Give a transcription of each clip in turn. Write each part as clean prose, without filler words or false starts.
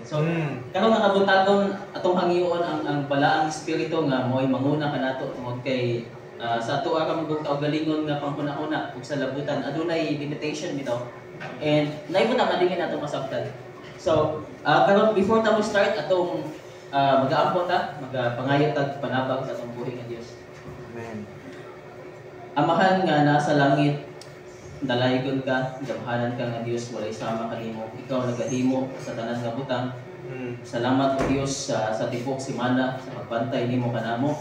So karon nakabutagon atong hangion ang balaang espiritu nga mo'y manguna kanato tungod kay sa ato ara magug kaugalingon nga panghuna-una ug sa labutan adunay limitation bitaw. And naibutang adingin nato masabtan. So karon before ta mo start atong mag-aampon ta, magpangayo tag panabang sa atong buhi nga Dios. Amen. Amahan nga nasa langit, dalaygon ka, gamhanan ka nga Dios, walay sama kanimo. Ikaw nagahimo sa tanan nga butang. Salamat o Dios sa tibok semana sa pagbantay nimo kanamo.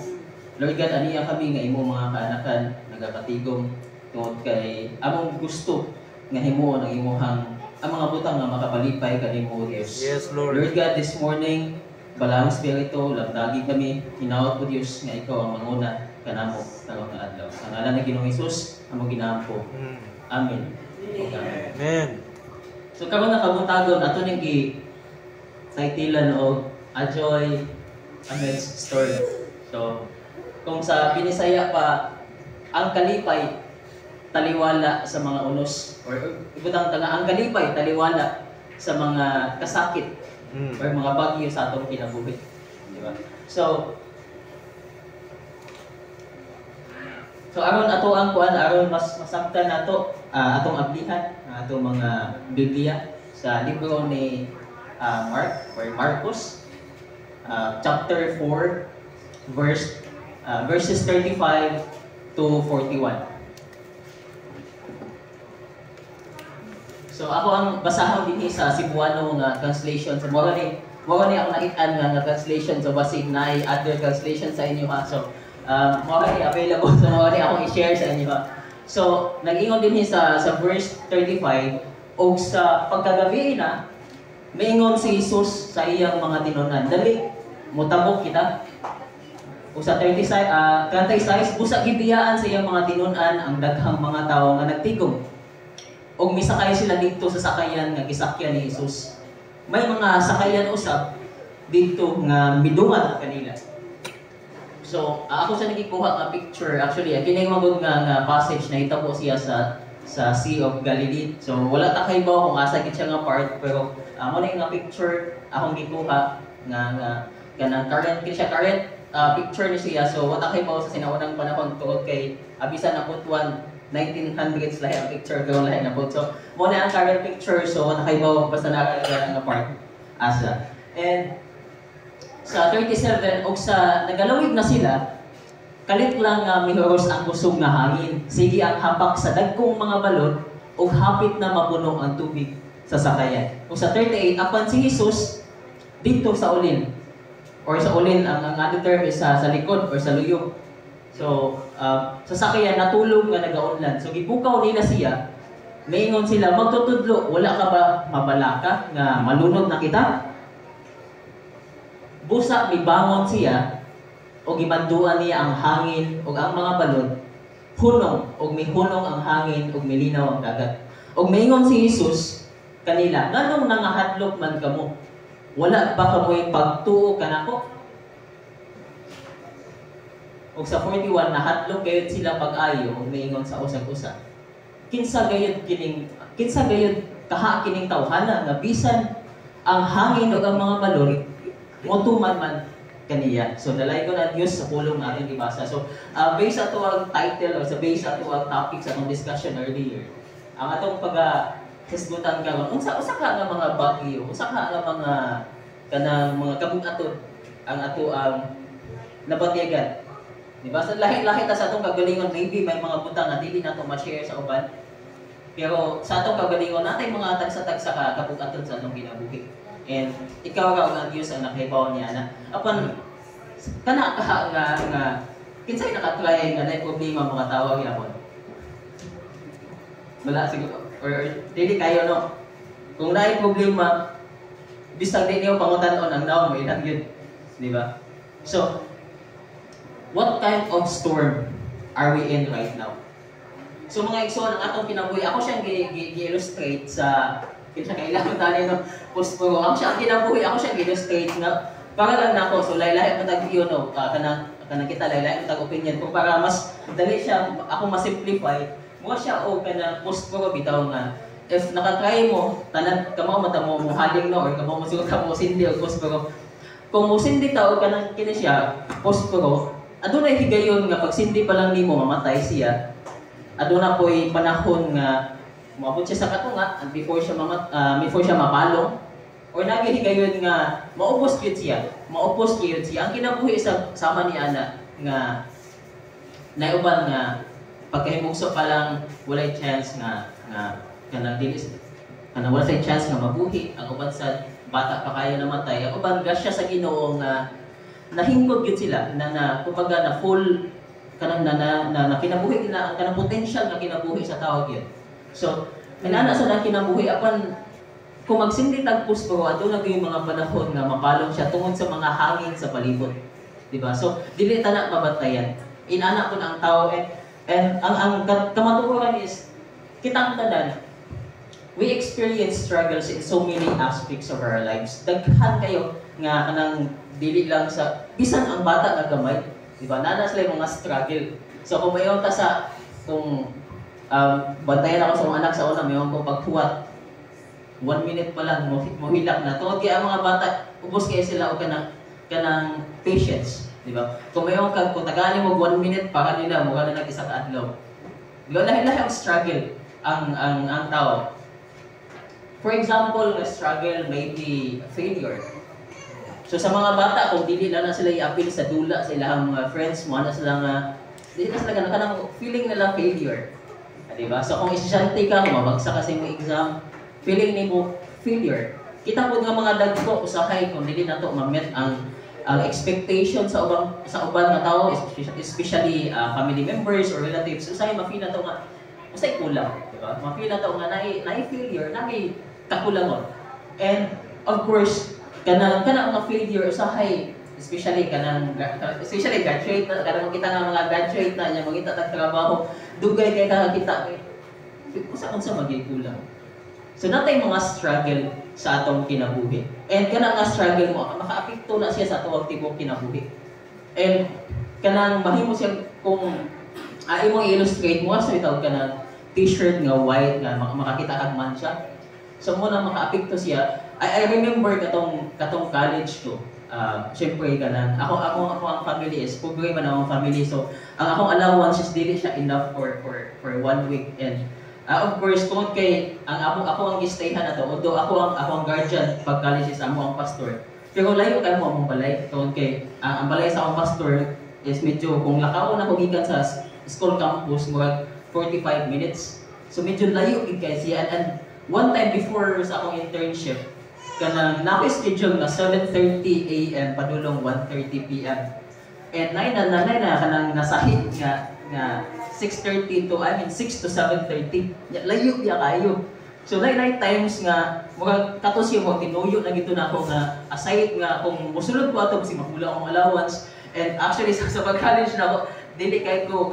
Lord God, aniya kami nga imo mga kaanakan nagakatigom tungod kay among gusto nga himuon ang imuhang ang mga butang nga makapalipay kanimo Dios. Yes, Lord. Lord God, this morning balang espiritu lamdagi kami hinawat po Dios nga ikaw ang manguna kanamo karong nga adlaw. Sa ngalan ni Ginoong Hesus among ginaampo. Amen. Amen. So karon nakabutagon ato ning titilan og Ajoy amidst storm. So kung sa Binisaya pa ang kalipay taliwala sa mga unos or ibutang tanga ang kalipay taliwala sa mga kasakit or mga bagyo sa atong kinabuhi, di ba? So aron ato ang kuan aron mas masabtan nato atong ablihan atong mga Biblia sa libro ni Mark or Marcos chapter 4 verses 35 to 41. So ako ang basahon dinhi sa Cebuano nga translation. So mao ni ako nakit-an nga translation, so basig na other translation sa inyo ha. So mao ni available, so mao ni ako i-share sa inyo ha. So nag-ingon dinhi sa verse 35 og sa pagkagabi na maingon si Jesus sa iyang mga tinunan. Dali motabok kita. O sa 36 busa gibiyaan sa iyang mga tinunan ang daghang mga tawo nga nagtigom. Og misakay sila dito sa sakayan nga gisakyan ni Jesus. May mga sakayan usab dito nga midungan kanila. So ako sa nagikuha nga picture actually kini magud nga passage na hitabo siya sa Sea of Galilee. So wala ta kay bawo kung asa gid siya nga part pero amo na nga picture akong gikuha nga kanang current picture ni siya. So wala kay bawo sa sinaunang panahon tungod kay abisan na putwan 1900s lahi ang picture ko lahi na po. So mo na ang current picture so wala kay bawo basta nakakita nga part asa. And sa 37 og sa nagalawig na sila kalit lang nga mihuros ang kusog nga hangin. Sige ang hapak sa dagkong mga balon ug hapit na mapuno ang tubig sa sakayan. Ug sa 38 apan si Jesus dito sa ulin or sa ulin ang other term is sa likod or sa luyog. So sa sakayan natulog nga nagaunlan. So gibukaw nila siya. Maingon sila magtutudlo, wala ka ba mabalaka nga malunod na kita? Busa mibangon siya o gibanduan niya ang hangin o ang mga balon, hunong o mihunong ang hangin o milinaw ang dagat. O maingon si Jesus kanila, nganong nangahadlok man kamo? Wala ba kamoy pagtuo kanako? O sa 41 nahadlok gayud sila pag-ayo o maingon sa usag-usa. Kinsa gayud kaha kining tawhana nga bisan ang hangin o ang mga balon motuman man kaniya. So dalay ko na Dios sa pulong natin ibasa. So based ato ang title or sa base ato ang topic sa atong discussion earlier. Ang atong hisgutan karon unsa ka nga mga bagyo, unsa ka nga mga kanang mga kabug-aton ang ato ang nabatigan. Diba? Sa lahi-lahi ta sa atong kagalingon maybe may mga butang na dili nato ma-share sa uban. Pero sa atong kagalingon natay mga tagsa-tagsa ka kabug-aton sa atong kinabuhi. And ikaw raw nga Dios ang nakibaw niya na apan kana ka nga kinsay nakatry nga nay problema mga tawo gyapon. Wala siguro or dili kayo no. Kung nay problema bisag di niyo pangutan-on ang naong may gyud, di ba? So what kind of storm are we in right now? So mga igsoon ang atong kinabuhi, ako siyang gi-illustrate sa kinsa kailangan tani no post ko. Ako siyang kinabuhi, ako siyang gi-illustrate nga para lang nako so laylay matag yun no kanang kita laylay matag opinion kung para mas dali siya ako ma-simplify mo siya o kanang post ko bitaw nga if nakatry mo, tanan kamo mata mo haling no or kamo masugot ka mo sindi o posporo. Kung mo sindi ta o kanang kini siya, posporo, adunay higayon nga pag sindi pa lang nimo mamatay siya. Aduna po'y panahon nga maabot siya sa katunga before siya mapalong or nagihigayon nga maubos gyud siya. Maubos gyud siya. Ang kinabuhi sa sama ni ana nga naiuban nga pagkahimugso pa lang walay chance nga kanang dilis kanang wala say chance nga mabuhi ang uban sa bata pa kayo namatay ang uban gasya sa Ginoo nga nahingkod gyud sila na kumbaga na full kanang na kinabuhi na ang kanang potential nga kinabuhi sa tao gyud. So inana sa na kinabuhi apan kung magsindi tag pusporo aduna gyud mga panahon nga mapalong siya tungod sa mga hangin sa palibot. Diba? So dili ta na mabatayan. Inana kun ang tao and ang kamatuoran is kitang tanan we experience struggles in so many aspects of our lives. Daghan kayo nga kanang dili lang sa bisan ang bata nga gamay, di ba? Nana sila yung mga struggle. So kung mayon ta sa kung bantayan ako sa mga anak sa una, mayon ko paghuwat 1 minute pa lang mohilak na. Tungod kay ang mga bata ubos kay sila og kanang patience, di ba? Kung mayon ka kung tagali mo 1 minute para nila mo kana nag isa ka adlaw. Di ba lahi-lahi ang struggle ang tao. For example, the struggle may be failure. So sa mga bata, kung dili na sila i-appeal sa dula sa ilang mga friends mo, na sila nga, dili na sila kanang feeling nila failure. Diba? So kung estudyante ka, mabagsak kasi mo exam, feeling ni mo failure. Kita po nga mga dagko, usahay kung dili na to ma-met ang expectation sa uban nga tao, especially family members or relatives, usahay ma-feel na to nga, usahay kulang. Diba? Ma-feel na to nga na-failure, kakulangon. And of course, kanang mga failure usahay especially graduate na kanang kita nga mga graduate na nya mangita tag trabaho dugay kay kita unsa magikulang. So natay mga struggle sa atong kinabuhi. And kanang nga struggle mo makaapekto na siya sa atong tibok kinabuhi. And kanang mahimo siya kung imong i-illustrate mo sa itawag kanang t-shirt nga white nga makakita kag mancha. So muna makaapekto siya. I remember katong college ko. Syempre kanang ako ang family is pobre man ang family. So ang akong allowance is dili siya enough for 1 week. And of course tungod kay ako ang gistayhan na to. Although ako ang guardian pag college is amo ang pastor. Pero layo kay mo among balay. Tungod kay ang balay sa akong pastor is medyo kung lakaw na ko gikan sa school campus murag 45 minutes. So medyo layo gid kay siya and one time before sa akong internship, kanang naka-schedule na 7:30 AM padulong 1:30 PM. And nanay na kanang nasahit nga 6:30 to 6 to 7:30. Layo biya kayo. So nay times nga murag katos yung tinuyo na gito na ako nga aside nga kung mosulod ko ato kasi makulang akong allowance. And actually sa pag-college na ako, dili kay ko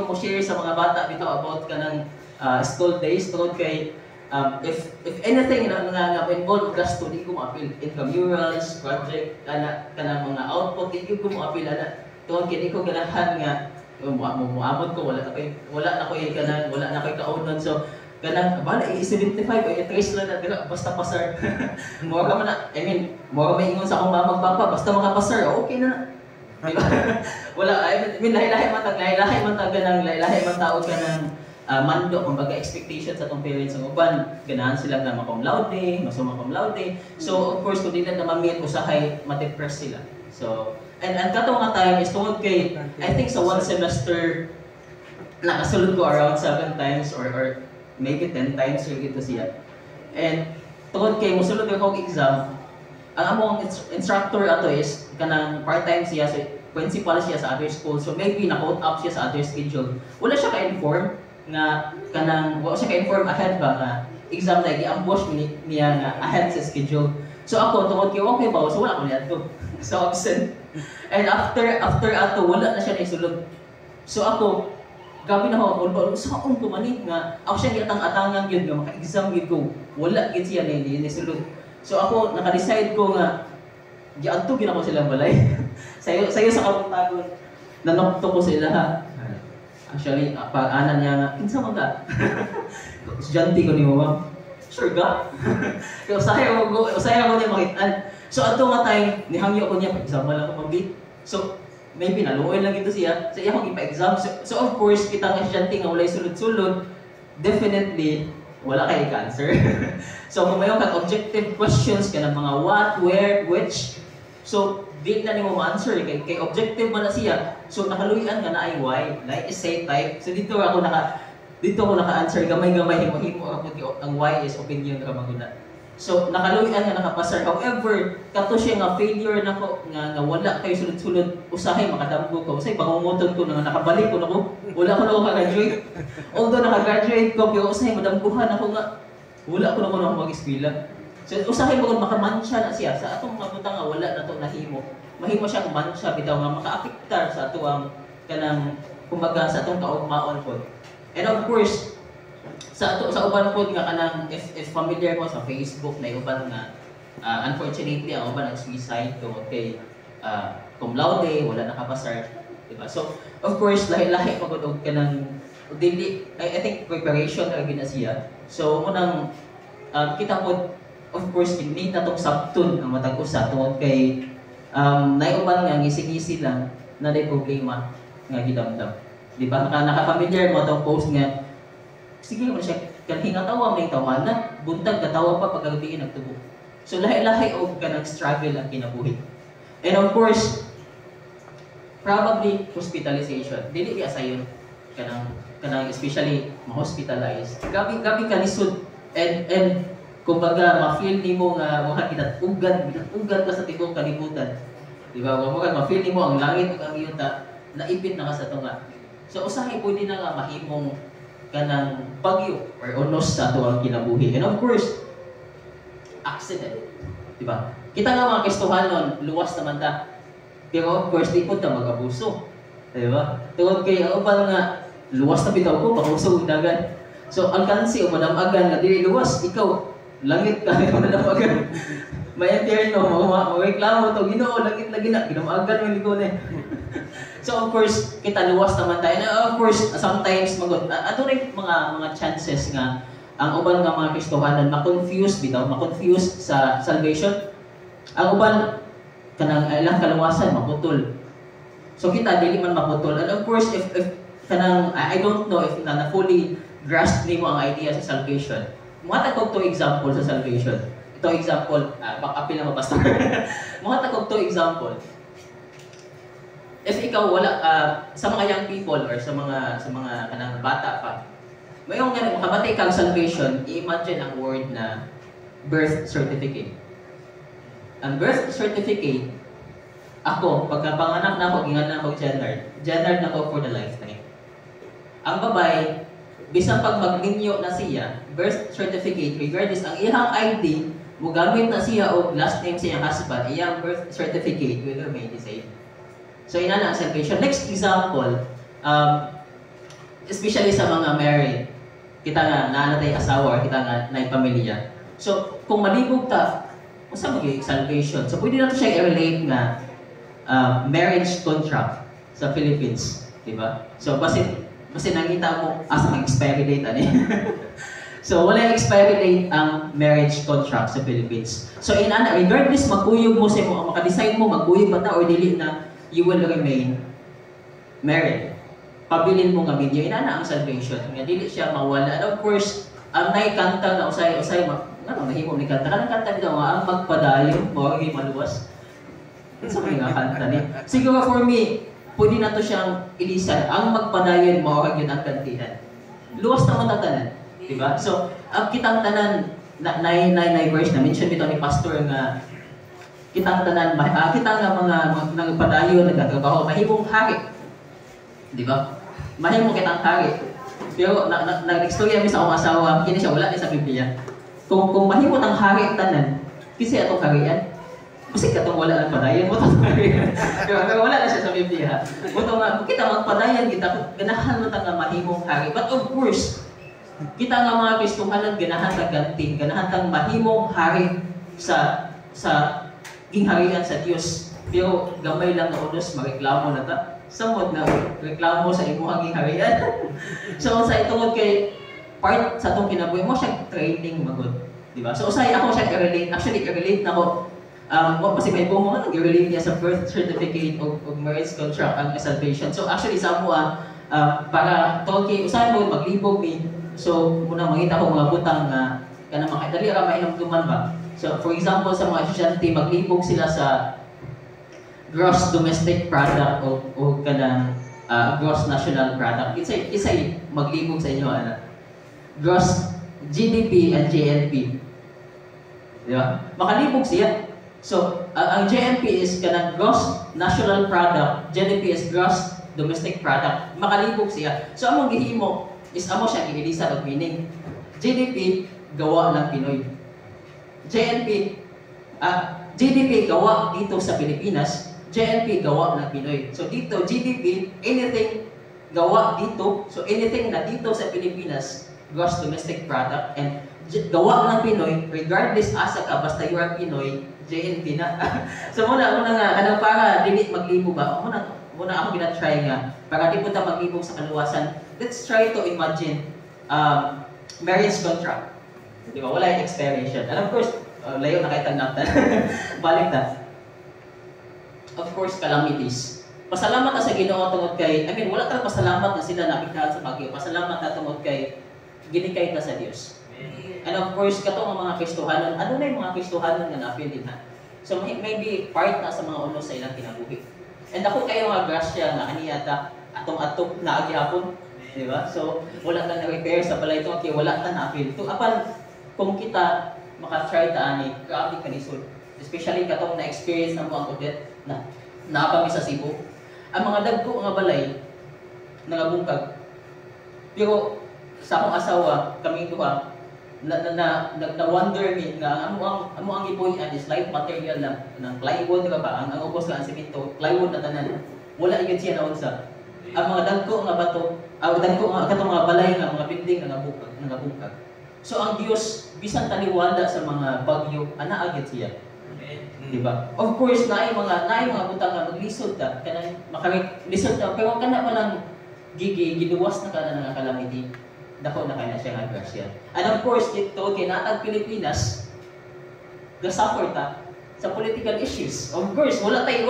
mo share sa mga bata bitaw about kanang school days tungod kay if anything nga involved gasto di ko ma-appeal intramurals project kanang mga output di ko ma-appeal ana tungod kay di ko ganahan nga moabot ko wala na ko kaunon so kanang bala i-75 o i-trace lang na dira basta pasar mo ka man mo may ingon sa akong magpapa basta makapasar okay na diba? Wala lahi-lahi man tag kanang lahi-lahi man taod kanang mando kumbaga expectations sa atong parents ang uban ganahan sila nga ma-cum laude, masuma cum laude. So of course kung dili na ma-meet usahay ma-depress sila. So and katong nga time is tungod kay I think sa one semester nakasulod ko around 7 times or maybe 10 times yung ito siya. And tungod kay mosulod ako exam ang among instructor ato is kanang part-time siya so principal siya sa other school so maybe na-caught up siya sa other schedule. Wala siya ka-inform nga kanang wala siya ka-inform ahead ba nga exam na gi-ambush niya nga ahead sa schedule. So ako tungod kay okay ba so wala ko niya to. So absent. And after ato wala na siya naisulod. So ako gabi na ako saan ko manit nga ako siya gitang-atangan gyud nga maka-exam gyud ko. Wala gyud siya naisulod. So ako naka-decide ko nga giadto gyud ako silang balay. sayo sa kapuntagon nanokto ko sila ha. Actually, pag-anan niya nga, kinsa man ka? Estudyante ko ni mo, ma'am. Sure ka? Kaya usaya ko niya makitaan. So, ato nga time, nihangyo ko niya, pag-exam lang ako mag-beat. So, maybe naluoy lang ito siya. So, iya kong ipa-exam. So, of course, kita nga estudyante nga walay sulod-sulod, definitely, wala kay cancer. So, kung mayroon kang objective questions ka ng mga what, where, which, so, di na ni mo ma-answer kay objective man na siya. So nakaluyan nga na ay why, like essay type. So dito ako naka-answer gamay-gamay himo ako ang why is opinion ra maguna. So nakaluyan nga nakapasar. However, kato siya nga failure nako nga wala kay sulod-sulod usahay makadamgo ko. Usay pangunguton ko nga nakabalik ko nako. Wala ko na ka-graduate. Although naka-graduate ko pero usay madamguhan ako nga wala ko na mag-eskwela. So, usahay mo kung makamansya na siya sa atong mga butang nga wala na to nahimo. Mahimo siyang mansya bitaw nga makaapektar sa ato ang kanang kumbaga sa atong kaugmaon pod. And of course, sa uban pod nga kanang if familiar mo sa Facebook na uban nga unfortunately ang uban nag-suicide tungod kay cum laude wala nakapasar, diba? So, of course, lahi-lahi pagod og kanang dili I think preparation ra gina siya. So, munang kita pod of course, need na itong sabtun ang matag usa tungod kay naiuban nga gising-gising lang na day problema nga gidamdam. Di ba? Naka-familiar mo itong post nga sige mo siya kanhinga tawa may tawanan, buntag katawa pa paggabi nagtubo. So lahi-lahi og kanang struggle ang kinabuhi. And of course, probably hospitalization. Dili biya sayon kanang especially ma-hospitalize. Gabi kalisod and kumbaga, ma-feel ni mo nga mga kinatugan ka sa tibong kalibutan. Di ba? Ma-feel ni mo ang langit ug ang iyong naipit na ka sa tunga. So, usahay pwede na nga mahimong kanang bagyo or unos sa ito ang kinabuhi. And of course, accident. Di ba? Kita nga mga kistuhanon, luwas naman ta. Pero of course, di po ta mag-abuso. Di ba? Tungod kay ang upan nga, luwas na bitaw ko, pakuso og dagan. So, ang kansi o madamagan nga dili luwas, ikaw, langit ka, madamagan. May impyerno, magreklamo to, Ginoo, langit na ginamagan yung ligon eh. So, of course, kita luwas naman tayo. And of course, sometimes, ato rin mga chances nga, ang uban nga mga Kristohanan, ma-confuse sa salvation. Ang uban, kanang ilang kaluwasan, maputol. So, kita, dili man maputol. And of course, if kanang, I don't know if na fully grasp ni mo ang idea sa salvation. Mga takog to example sa salvation. Ito example, apil na mapastor. Mga takog to example. If ikaw wala, sa mga young people or sa mga kanang bata pa, mayroong nga makabatay kang salvation, i-imagine ang word na birth certificate. Ang birth certificate, ako, pagkapanganak na ako, gingan na ako gendered na ako for the lifetime. Ang babae, bisang pag maglinyo na siya, birth certificate, regardless ang iyang ID, mo gamit na siya o last name siya husband, iyang birth certificate will remain the same. So, ina na ang salvation. Next example, especially sa mga married, kita nga, naanatay asawa, kita nga, na pamilya. So, kung malibog ta, masa magiging salvation? So, pwede na ito siya i-relate na marriage contract sa Philippines. Diba? So, kasi nakita mo, asa ang expiry date, ani? So, wala yung expiry date ang marriage contract sa Philippines. So, regardless, magkuyog mo sa mo, makadecide mo, magkuyog ba ta or dili na, you will remain married. Pabilin mo nga video, inana ang salvation. Nga dili siya mawala. And of course, ang naikanta na usay, nahimo ni kanta. Kanang kanta nito nga, ang magpadayon, mawagi maluwas. Sa mga kanta ni. Siguro for me, pwede na to siyang ilisan. Ang magpadayon, mawagi yun ang kantihan. Luwas naman ang tanan. Diba? So, ang kitang tanan, na verse na, mention dito ni pastor nga, kitang tanan, kita nga mga nagpadayon, nagtatrabaho, mahimong hari. Di ba? Mahimong kitang hari. Pero nag-istorya mi sa akong asawa, kini siya wala ni sa Biblia. Kung mahimong ang hari tanan, kasi atong harian, kasi katong wala ng padayon mo itong harian. Pero wala na siya sa Biblia. Buto nga, kita magpadayon, kita ganahan mo nga mahimong hari. But of course, kita nga mga Kristohanan, ganahan tang ganti, ganahan tang mahimong hari sa gingharian sa Dios. Pero gamay lang na unos, mareklamo na ta samot na reklamo sa imuhang giharian. So unsay tungod kay part sa atong kinabuhi mo siya training magod, di ba? So usay ako siya i-relate, actually i-relate na ko what kasi may bumo nga i-relate niya sa birth certificate o marriage contract ang salvation. So actually sa amo para tungod kay usay mo maglibog mi. So muna mangita ko mga butang nga kanang makadali ra mainumduman ba. So for example sa mga estudyante maglibog sila sa gross domestic product o kanang gross national product. Isay maglibog sa inyo gross GDP and GNP. Di ba? Makalibog siya. So, ang GNP is kanang gross national product, GDP is gross domestic product. Makalibog siya. So, among gihimo is amo siya gihilisan og meaning. GDP gawa ng Pinoy. GDP gawa dito sa Pilipinas, GNP gawa ng Pinoy. So dito GDP anything gawa dito. So anything na dito sa Pilipinas, gross domestic product, and gawa ng Pinoy regardless asa ka basta you are Pinoy, GNP na. So muna nga para dili maglibo ba? Muna ako gina-try nga para di punta maglibog sa kaluwasan. Let's try to imagine marriage contract. Di ba? Wala yung expiration. And of course, layo na kay tagnaptan. Balik na. Of course, calamities. Pasalamat na sa Ginoo tungod kay, wala tayong pasalamat na sila napigtahan sa bagyo. Pasalamat na tungod kay ginikay ta sa Dios. And of course, katong mga Kristohanon, ano na yung mga Kristohanon nga napil din ha? So maybe part na sa mga ulo sa ilang kinabuhi. And ako kayo nga grasya nga aniyata atong na agyapon, di ba? So wala ta na repair sa balay ito kay wala ta na apil. To apan kung kita maka-try ta ani, grabe kanisod. Especially katong na-experience na mo ang Odette na naapami sa Cebu. Ang mga dagko nga balay nangabungkag. Pero sa akong asawa, kami duha na-wonder me nga amo ang ipuy-an is light material lang ng plywood ka ba ang ubos ka ang semento plywood na tanan wala gyud siya na unsa ang mga dagko nga bato dagko nga katong mga balay nga mga building nga nabungkag. So ang Dios bisan taliwala sa mga bagyo ana agad siya. Di ba? Of course naay mga butang nga maglisod ta kanang makarisod ta pero kana pa lang giduwas na kana nga calamity. Dako na kaya siya nga grasya. And of course, ito kinatag Pilipinas gasuffer ta sa political issues. Of course, wala tay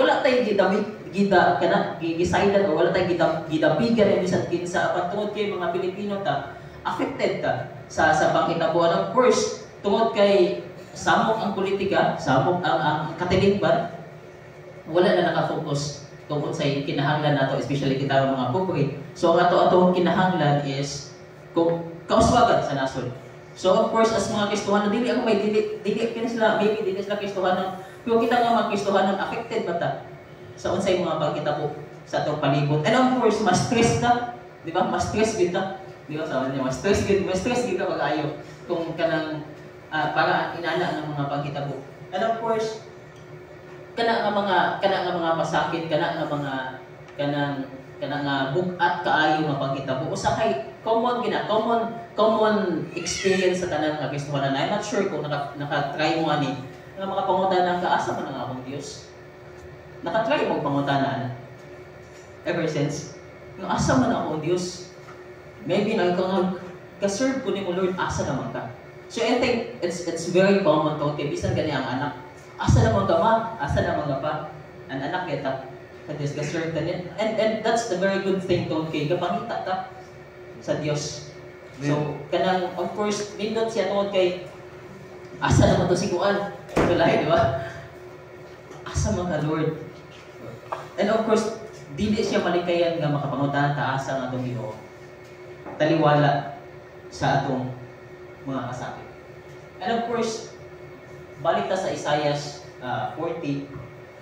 gigisaydan o wala tay gidapigan ang bisan kinsa apan tungod kay mga Pilipino ta affected ta sa pangkitabuan. Of course, tungod kay samok ang politika, samok ang katilingban, wala na nakafocus tungkol sa kinahanglan nato, especially kita mga pobre. So ang ato kinahanglan is kung kauswagan sa nasod. So of course as mga Kristohanon dili ako may dili sila Kristohanon. Pero kita nga mga Kristohanon affected ba ta sa unsay mga pagkitabo sa atong palibot. And of course mas stress ka, di ba? Mas stress gid ta. Di ba sabi niya mas stress gid ka pag-ayo kung kanang para inana ng mga pagkitabo. And of course kana nga mga masakit, kana nga bugat kaayo nga pagkitabo. Usa kay common experience sa tanan nga Kristohanon. I'm not sure kung naka-try mo ani nga mga pangutana ka asa man ang akong Dios. Naka-try mo pangutana ever since nga asa man akong Dios. Maybe ka-serve ko nimo Lord asa naman ka. So I think it's very common to kay bisan gani ang anak. Asa naman ka ma? Asa naman ka pa? Ang anak kita ka-serve ta niya. And that's the very good thing to kay kapangita ta sa Dios. So, kanang of course, nindot siya tungod kay asa naman to si Kuan. Tulay, di ba? Asa man ka Lord. And of course, dili siya malikayan nga makapangutan ta asa nga atong Ginoo. Taliwala sa atong mga kasakit. And of course, balik ta sa Isaiah 40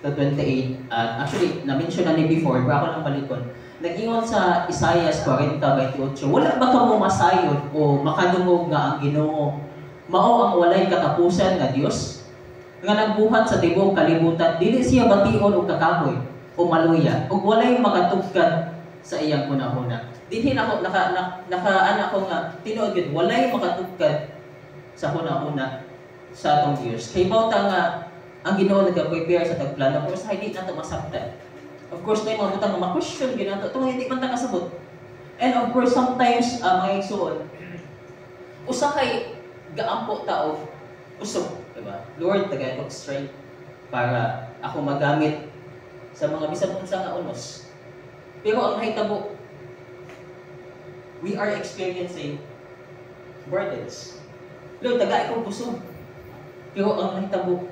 to 28. Actually, na-mention na ni before, pero ako lang balikon. Nag-ingon sa Isaiah 40:28, wala ba ka mo masayod o makadungog nga ang Ginoo? Mao ang walay katapusan nga Dios nga nagbuhat sa tibuok kalibutan, dili siya bation o kakahoy o maluya ug walay makatugkad sa iyang hunahuna. Dinhi nako naka ko nga tinuod gid walay makatugkad sa hunahuna sa atong Dios. Kay bawta nga ang Ginoo nag-prepare sa tagplano pero sa hindi nato masabtan. Of course, na yung mga butang na ma-question, ginato. Ito hindi man ta kasabot. And of course, sometimes, mga igsuon, usa kay gaampo tao, usog, diba? Lord, tagay ko strength para ako magamit sa mga bisan unsa nga unos. Pero ang hitabo, we are experiencing burdens. Lord, tagay ko busog. Pero ang hitabo,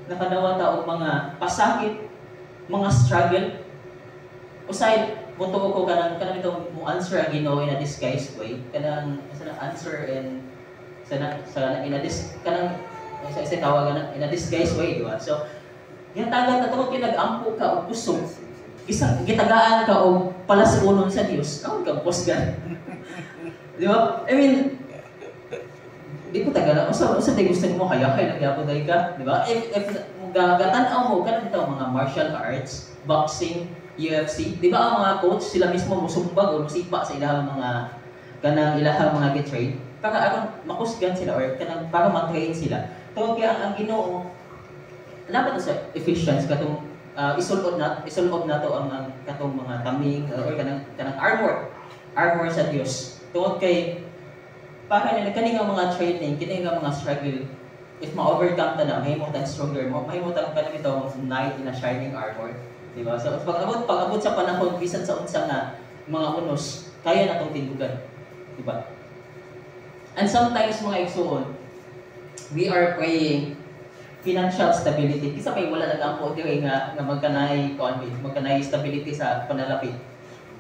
nakadawa ta og mga pasakit, mga struggle. Usay buto ko kanang itong mo answer ang Ginoo in a disguised way. Kanang sa answer in in a sa tawagan in a disguised way, di ba? So, gitagan na tungod kinag-ampo ka og busog. Isang gitagaan ka og palasunon sa Dios. Kaon kang posgan. Di ba? I mean, di ko tagala. Usa tay gusto nimo kaya nagyapon day ka, di ba? If gagatan-aw mo kanang ito mga martial arts, boxing, UFC, di ba ang mga coach sila mismo musumbag o musipa sa ilahang mga kanang ilahang mga get-train para aron makusgan sila or kanang para ma-train sila. Tungod kaya ang Ginoo dapat sa Ephesians katong isulod na to ang katong mga taming or kanang armor sa Dios. Tungod kay para nila kani nga mga training, kini nga mga struggle, if ma-overcome ta na, mahimo tang stronger, mahimo tang kanang itong knight in a shining armor, di ba? So pag-abot sa panahon bisan sa unsa nga mga unos, kaya na tong tindugan, di ba? And sometimes mga igsuon, we are praying financial stability. Kisa pay wala nag-ampo diri nga magkanay stability sa panalapit.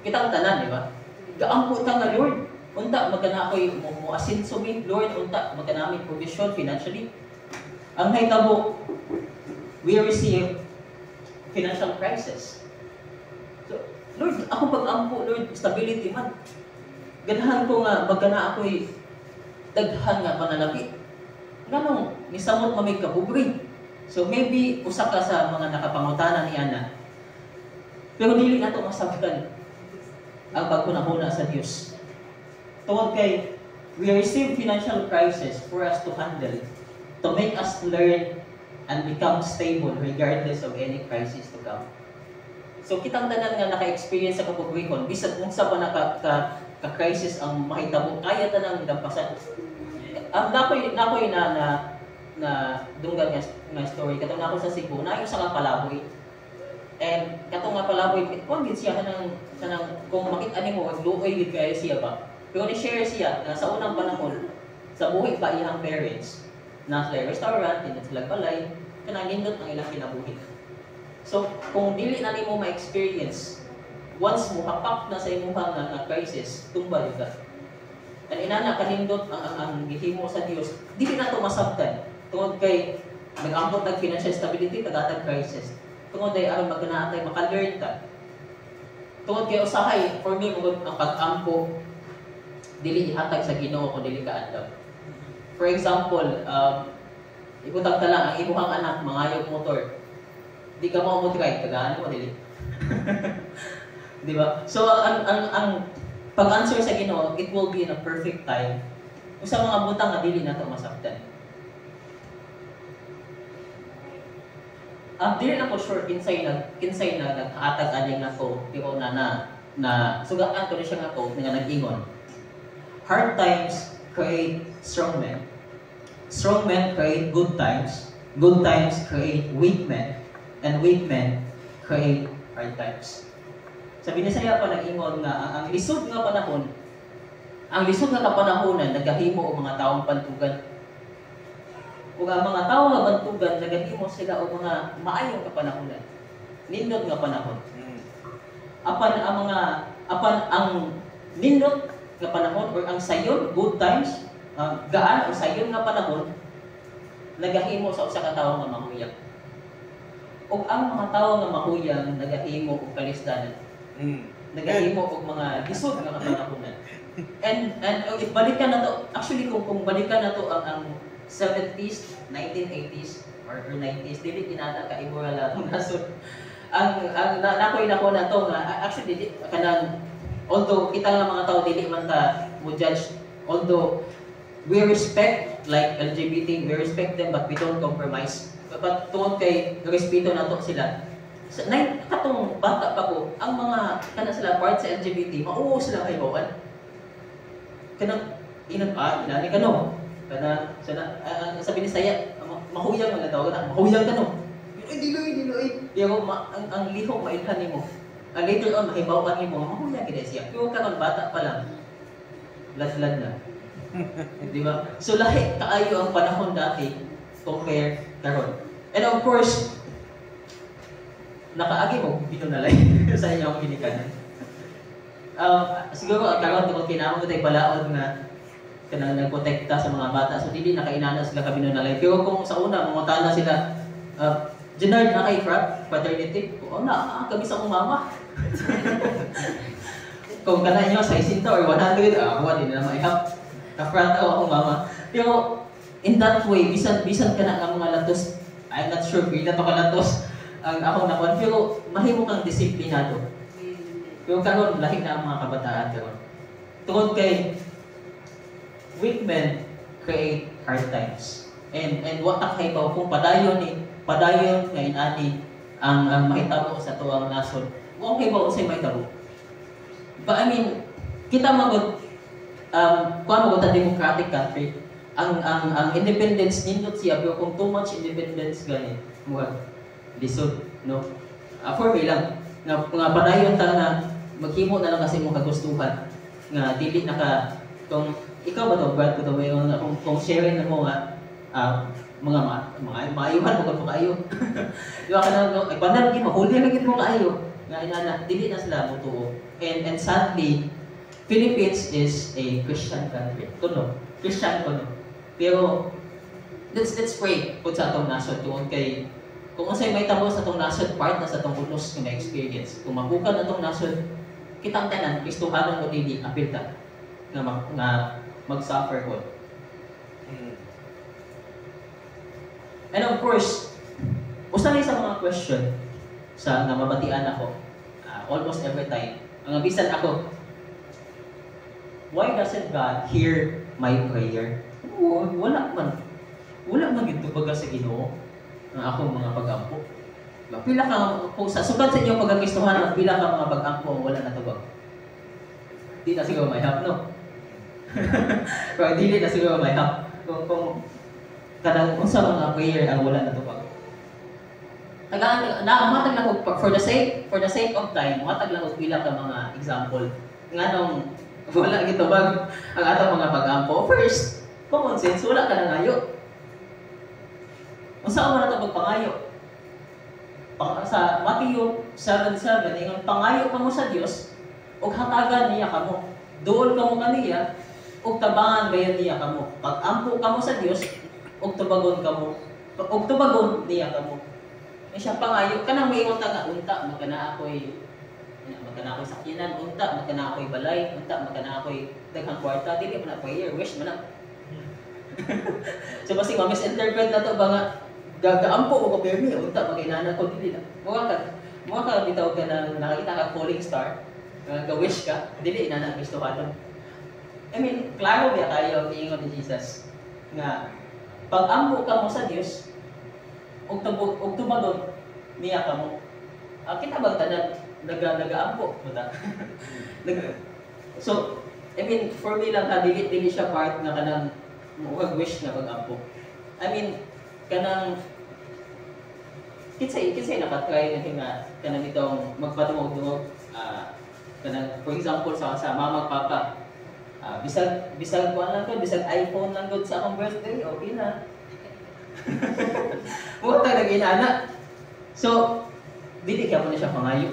Kitang tanan, di ba? Gaampo ta nga Lord. Unta magkana ako'y mo-asinso mi, Lord, unta magkana mi provision financially. Ang hitabo, we receive financial crisis. So, Lord, ako pag-ampo, Lord, stability man. Ganahan ko nga magkana ako'y daghan nga panalapi. Ganong nisamot mamig kabubri. So maybe usa ka sa mga nakapangutana ni Ana. Pero dili nato masabtan ang pagkunahuna sa Dios. Tungod kay we receive financial crisis for us to handle, to make us learn and become stable regardless of any crisis to come. So kitang tanan nga naka-experience sa kabubuhon, bisan unsa pa ka-crisis ang mahitabo, kaya tanang dampasan. Ang nakoy na dunggan nga story katong nako sa Cebu, na sa palaboy. And katong nga palaboy, convince siya kanang kung makita nimo og luoy gid kay siya ba. Pero ni-share siya na sa unang panahon, sa buhi pa iyang parents, na sa restaurant, hindi sila balay, kanang nindot ang ilang kinabuhi. So, kung dili na nimo ma-experience, once mo hapak na sa imong nga crisis, tumbal ka. And inana kanindot ang gihimo sa Dios, dili na to masabtan. Tungod kay nag-ambot ng financial stability, tagatag crisis. Tungod kay aron magkanaatay maka-learn ka. Tungod kay usahay, for me, ang pag-ampo, dili ihatag sa Ginoo kung dili ka adlaw. For example, ibutang ka lang ang imuhang anak mangayog motor. Di ka mo try, tagaan mo dili. Di ba? So ang pag-answer sa Ginoo, it will be in a perfect time. Kung sa mga butang nga dili nato masabtan. Dili na ko sure kinsay na naghatag ani nga ko, pero na sugaan ko ni siya nga ko nga nag-ingon. Hard times create strong men. Strong men create good times. Good times create weak men. And weak men create hard times. Sabi ni saya pa nag-ingon nga ang lisod nga panahon, ang lisod nga kapanahonan nagahimo og mga taong pantugan. Ug ang mga tawo nga bantugan nagahimo sila og mga maayong kapanahonan. Nindot nga panahon. Apan ang nindot nga panahon or ang sayon, good times, gaan o sayon nga panahon, nagahimo sa usa ka tawo nga mahuyang. O ang mga tawo nga mahuyang nagahimo og kalisdanan. Nagahimo og mga lisod nga kapanahonan. And if balikan na to, actually kung balikan na to ang 70s, 1980s or 90s, dili kinata ka immoral ang nasod. Ang nakoy na to nga actually kanang although kita nga mga tao dili man ta mo judge, although we respect like LGBT, we respect them but we don't compromise. But tungod kay respeto nato sila, Katong bata pa ko, ang mga kana sila part sa LGBT, mauo sila kay bawan. Kanang inani ka no. Kana sabi ni Saya, mahuyang na tawag na, mahuyang ka no. Ay dili. Pero ang lihok mailhan nimo. Later on mahibawan nimo, mahuyang gid siya. Pero karon bata pa lang. Ladlad na. Di ba? So lahi kaayo ang panahon dati compare karon. And of course, nakaagi mo pinunalay sa inyong pinikanan. Siguro karon tungod kinahanglan ko tay balaod nga kanang nagprotekta sa mga bata, so dili nakainana sila kabinunalay. Pero kung sa una mangutana sila, Jenard na kay paternity, na kami sa akong mama. Kung kana inyo sa 60 or 100, ako din na maihap. Na-front akong mama. Pero in that way, bisan ka na ang mga latos, I'm not sure kung ito ka latos ang ako nakon, pero mahimo kang disiplinado. Pero karon lahi na ang mga kabataan karon. Tungod kay weak men create hard times. And what kay ba kung padayon nga inani ang mahitabo sa tuwang nasod. Wa kay ba unsay mahitabo? But I mean, kita magud kuan mo ta democratic country. Ang independence nindot siya, pero kung too much independence gani, mo lisod, no? For me lang, nga padayon ta na maghimo na lang kasi mo kagustuhan nga dili naka kung ikaw ba to Brad ko to yung kung sharing na mo nga mga maayuhan mo kung kaayo. Di ba kana ay banal gid mahuli lang gid mo kaayo nga inana dili na sila mutuo. And sadly Philippines is a Christian country. Kuno, Christian kuno. Pero let's pray pud sa atong nasod tungod kay kung unsay may tabo sa atong nasod, part na sa atong unos nga experience. Kung mabukan atong nasod, kitang tanan Kristohanon o dili apil ta nga mag-suffer ko. And of course, usa sa mga question sa nga mabatian ako almost every time. Ang bisan ako, why doesn't God hear my prayer? Wala man gito baga sa Ginoo ang akong mga pag-ampo. Pila ka kung sa sukat sa inyong pagkakristohanon, pila ka mga pag-ampo ang wala natubag. Di na siguro may help, no? Pero dili na siguro may help. Kung kanang sa mga prayer ang wala natubag. Matag lang for the sake of time, matag lang og pila ka mga example. Nganong wala gitubag ang atong mga pag-ampo. First, common sense, wala ka nang ayo. Unsa man nato pagpangayo? Sa Mateo 7:7, ingon pangayo kamo sa Dios ug hatagan niya kamo. Duol kamo kaniya ug tabangan gayon niya kamo. Pag-ampo kamo sa Dios ug tubagon niya kamo. Siya pangayo kanang moingon ta nga unta magkana ako'y sakyanan, unta magkana ako'y balay, unta magkana ako'y daghang kwarta, dili man na prayer, wish man na. So basi ma-misinterpret na to ba nga gagaampo ko permi unta maginana ko dili na. Mga ka bitaw ka na nakita ka falling star, ga-wish ka, dili na na Kristohanon. I mean, klaro ba tayo ang ingon ni Jesus nga pag-ampo ka mo sa Dios ug tubagon niya kamo. Kita bang tanan nagaampo mo ta? So, I mean, for me lang dili siya part nga kanang wish na pag-ampo. I mean, kanang kinsay nakatry nga kanang itong magpatungog-tungog kanang for example sa mama papa bisag kuan lang ko bisag iPhone lang gud sa akong birthday okay na. Mo ta nag-inana. So dili ka mo na siya pangayo.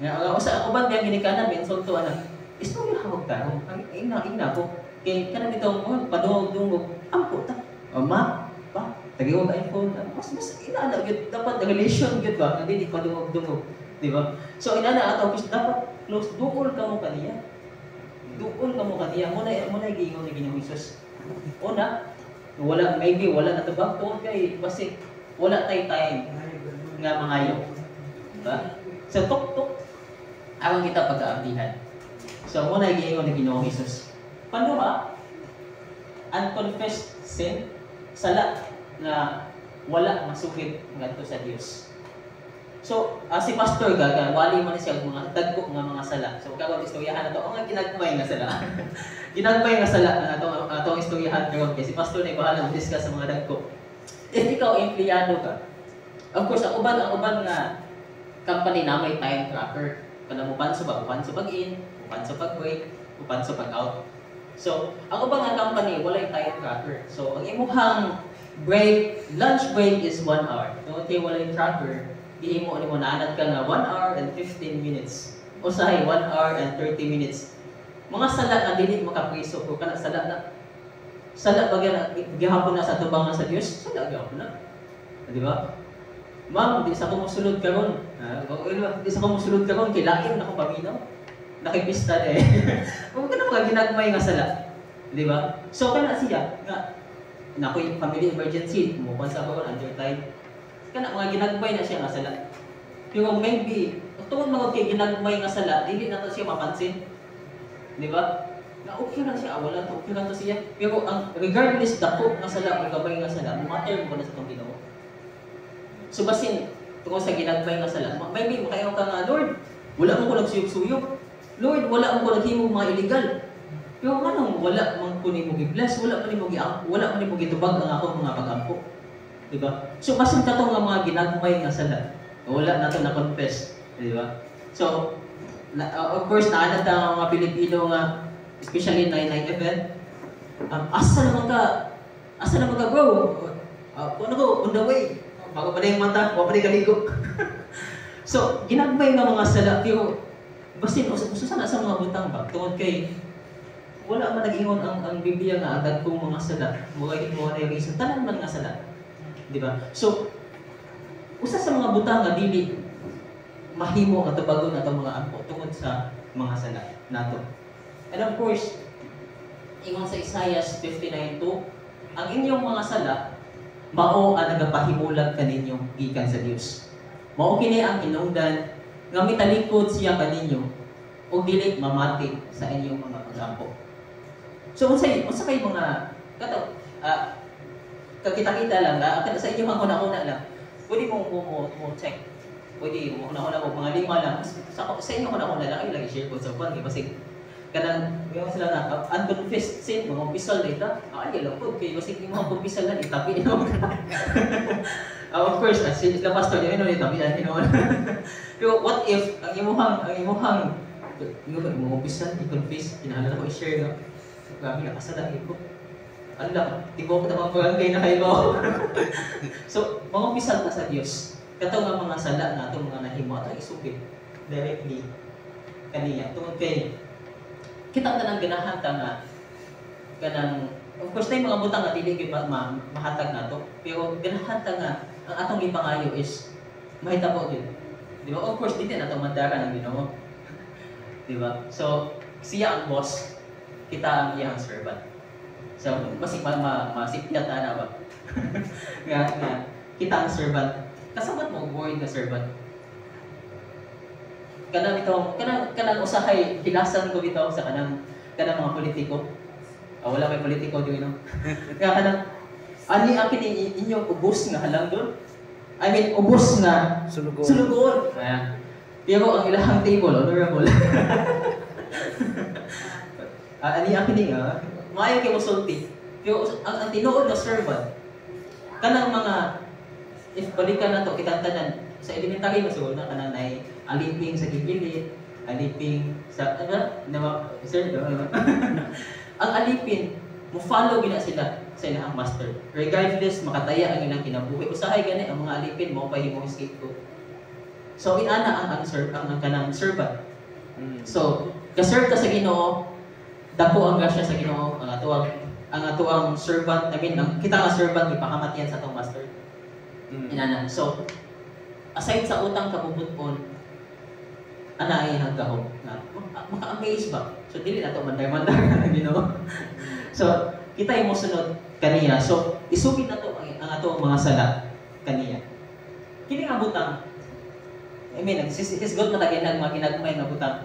Nga usa ako ba diyan ginikanan menson to ana. Istorya hawag tarong ang ina ko kay kanang itong padungog-dungog ampo ta. Ma pa tagiwag iPhone mas inana gyud dapat relation gyud ba dili padungog-dungog, di ba? So inana ato dapat close duol ka mo kaniya. Duol ka mo kaniya mo na giingon ni Ginoong Hesus. Una, wala natubag tuod kay basi wala tay time nga mangayo. Diba? So tuk aron kita pagkaambihan. So mo na giingon ni Ginoong Hesus. Panduha, unconfessed sin, sala na wala masukit ngadto sa Dios. So, si pastor gaga, wali man siya mga dagko nga mga sala. So, karon istoryahan nato ang ginagmay nga sala. Ginagmay nga sala ang atong istoryahan karon kay si pastor na bahala mag-discuss sa mga dagko. If ikaw empleyado ka, of course, ang uban nga company na may time tracker. Kana mo upan sa pag-in, upan sa pag-break, upan sa pag-out. So, ang ubang nga company walay time tracker. So, ang imuhang lunch break is 1 hour. No, kay walay tracker, gihimo ni mo naanad ka na 1 hour and 15 minutes. Usahay 1 hour and 30 minutes. Mga sala na dili makapriso ko kana sala bagya gihapon na sa tubang sa Dios, sala gihapon na. Di ba? Ma'am, di sa ko mosulod karon. Di sa ko mosulod karon kay lain na ko paminaw. Nakipista na eh. Kung ka na mga ginagmay nga sala. Di ba? So, kana siya, nga, nakoy family emergency, mukuha sa ako, under time. Kana mga ginagmay na siya nga sala. Pero maybe, tungkol mga kay ginagmay nga sala, hindi na to siya mapansin. Di ba? Na okay lang siya, wala to, okay lang to siya. Pero ang regardless dako nga sala, o gabay nga sala, matter mo na sa itong Ginoo. So, basin, tungkol sa ginagmay nga sala, maybe makayaw ka nga, Lord, wala mo ko nagsuyok-suyok. Lord, wala mo ko naghimo mga illegal. Pero anong wala man ko nimo gi-bless, wala man nimo gitubag ang akong mga pag-ampo. Di ba? So masin katong nga mga ginagmay nga sala. Wala nato na confess, di ba? So of course naanad ang mga Pilipino nga especially 99 event. Asa naman ka bro? Ano ko on the way. Bago pa yung mata, bago pa kaligo. So ginagmay nga mga sala pero basin usa na sa mga butang ba tungod kay wala man nag-ingon ang Biblia nga agad kong mga sala mo na yung reason tanan man nga sala, di ba? So usa sa mga butang nga dili mahimo nga tubagon atong mga ampo tungod sa mga sala nato. And of course ingon sa Isaiah 59:2 ang inyong mga sala mao ang nagapahimulag kaninyo gikan sa Dios. Mao kini ang hinungdan nga mitalikod siya kaninyo o dili mamati sa inyong mga pag-ampo. So unsa kay mga kato kakita-kita lang sa inyong mga una-una lang. Pwede mo check. Pwede mo una-una mo mga 5 lang. Sa inyong una-una lang ay lagi share ko sa kwan kasi kanang yung sila na unconfessed sin mga pisal data. Ay lang po kay kasi mga pisal lang itapi no. Of course, sila pastor yun ulit tapian Pero what if ang imuhang umpisa, i-confess, kinahanglan ako i-share nga. Grabe na kasalanan ko. Ala, di ko ako namang barangay na kayo. So, mga umpisa na sa Diyos. Kato nga mga sala na itong mga nahimo at isugit directly kaniya. Tungod kay kita na lang ganahanta nga kanang of course na yung mga butang nga dili mahatag na to. Pero ganahanta nga ang atong ipangayo is mahitabo din. Di ba? Of course, dito na itong mandara ng Ginoo. Di ba? So, siya ang boss, kita ang iyang servant. So, masik masipyat na ba? nga, kita ang servant. Kasamat mo, boring na servant. Kanang usahay, kilasan ko dito sa kanang mga politiko. Wala may politiko din, no? Kaya kanang, ani akin inyong ubos nga halang doon. I mean, ubos nga sulugon. Pero ang ilahang table, honorable. Ani akin nga, maayo kay musulti. Pero ang tinuod na servant, kanang mga, if balikan na to, kitantanan, sa elementary mo siguro na kanang na aliping sa gigilit, aliping sa, sir, ang alipin, mo-follow gina sila sa ilang master. Regardless, makataya ang ilang kinabuhi. Usahay gani ang mga alipin mo pa himong scapegoat. So, inana ang kanang servant. So, ka-serve ka sa Ginoo, dako ang grasya sa Ginoo, ang atuang servant, kita nga servant ipakamat yan sa atong master. Inana. So, aside sa utang kabubuton, ana ay hagahom na maka-amaze ba? So, dili na ito mandar-mandar na Ginoo. So, kita yung sunod kaniya. So, isugid na to ang ato mga sala kaniya. Kini nga butang. Isgot matagin ang mga ginagmay nga butang.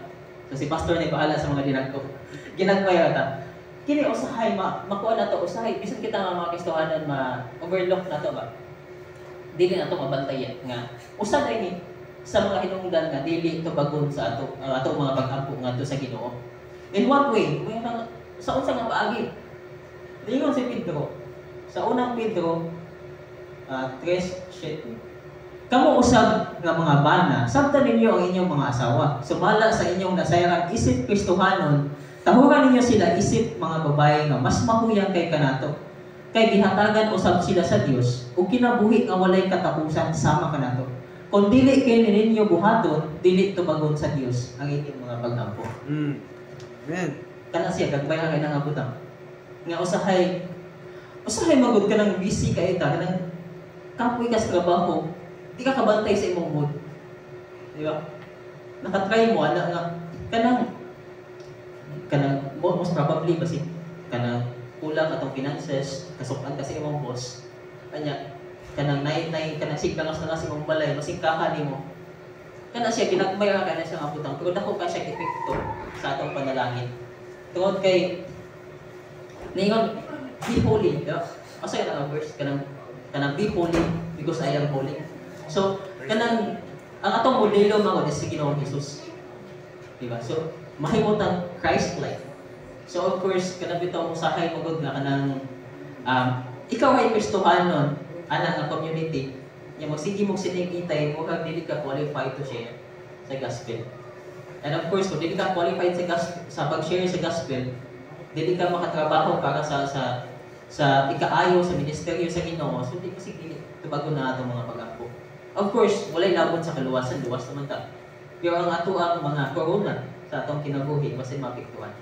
So, si pastor na bahala sa mga dinagko. Ginagmay ata. Kini usahay makuha na to usahay. Bisan kita nga mga kistohanan ma-overlook na to ba? Dili na to mabantayan nga. Usa na ini sa mga hinungdan nga dili ito bagon sa ato mga pag-ampo ngadto sa Ginoo. In what way? Sa unsa nga paagi? Lingon si Pedro. Sa unang Pedro 3:7. Kamu usab nga mga bana, sabtan ninyo ang inyong mga asawa. Sumala sa inyong nasayran isip Kristohanon, tahuran ninyo sila isip mga babae nga mas mahuyang kay kanato. Kay gihatagan usab sila sa Dios ug kinabuhi nga walay katapusan sama kanato. Kung dili kay ninyo buhaton, dili tubagon sa Dios ang inyong mga pag-ampo. Amen. Kana siya gagmay kay nang abutang. Nga usahay magud ka ng busy kay ta kanang kapoy ka sa trabaho. Di ka kabantay sa imong mood. Di ba? Nakatry mo, kanang most probably, basi, kanang kulang atong finances, kasukan kasi imong boss, kanya, kanang siglang na sa imong balay, masing kakani mo. Kana siya, ginagmay ka na siyang abutang, pero dako ka siya epekto sa atong panalangin. Tungod kay, ningon, be holy. Masaya na ang verse, kanang be holy because I am holy. So, kanang ang atong modelo mga is si Ginoong Jesus. Diba? So, mahimutang Christ-like. So, of course, kanang bitaw usahay mo nga kanang ikaw ay Kristohanon, anak ng community, yung magsige mong sinigitay mo kag dili ka qualified to share sa gospel. And of course, kung dili ka qualified sa pag-share sa gospel, dili ka makatrabaho para sa ikaayo sa ministeryo sa Ginoo, so di kasi tubago na ato mga pag-ampo. Of course, walay labot sa kaluwasan, luwas naman ta. Pero ang ato ang mga corona sa atong kinabuhi, basin mapiktuan.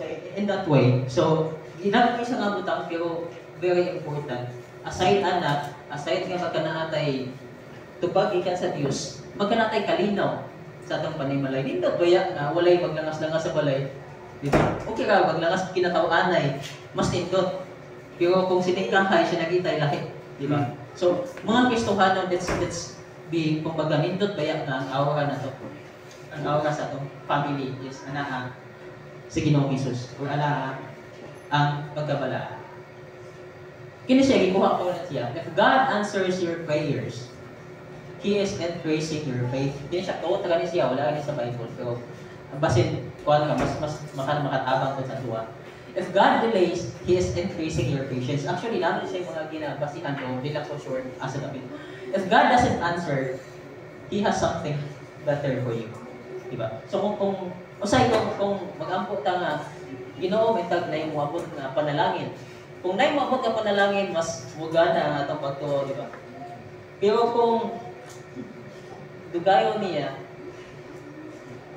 So, in that way, so, ginamit ko sa ngabutang, pero very important. Aside nga magkanatay tupag ikan sa Dios, magkanatay kalinaw sa atong panimalay. Dito baya nga walay maglangas-langas sa balay. Di ba? Okay ra maglangas kinataw-anay, mas nindot. Pero kung sinigkahay siya nagitay lahi, di ba? So, mga Kristohanon, let's be, kumbaga, nindot baya na ang aura na to. Ang aura sa itong family is, si Ginoong Jesus. O ang pagkabalaan. Kini siya, gikuha ko na siya. If God answers your prayers, He is increasing your faith. Kini siya, tuot na siya, wala rin sa Bible. Pero, basin, kuha nga, mas makatabang ko sa tuwa. If God delays, He is increasing your patience. Actually, namin siya yung mga ginabasihan ko, hindi lang so short as a bit. If God doesn't answer, He has something better for you. Diba? So kung mag-ampo ta nga, Ginoo may tag na yung muabot na panalangin. Kung na yung muabot na panalangin, mas mugana ang atong pagtuo, diba? Pero kung dugayon niya,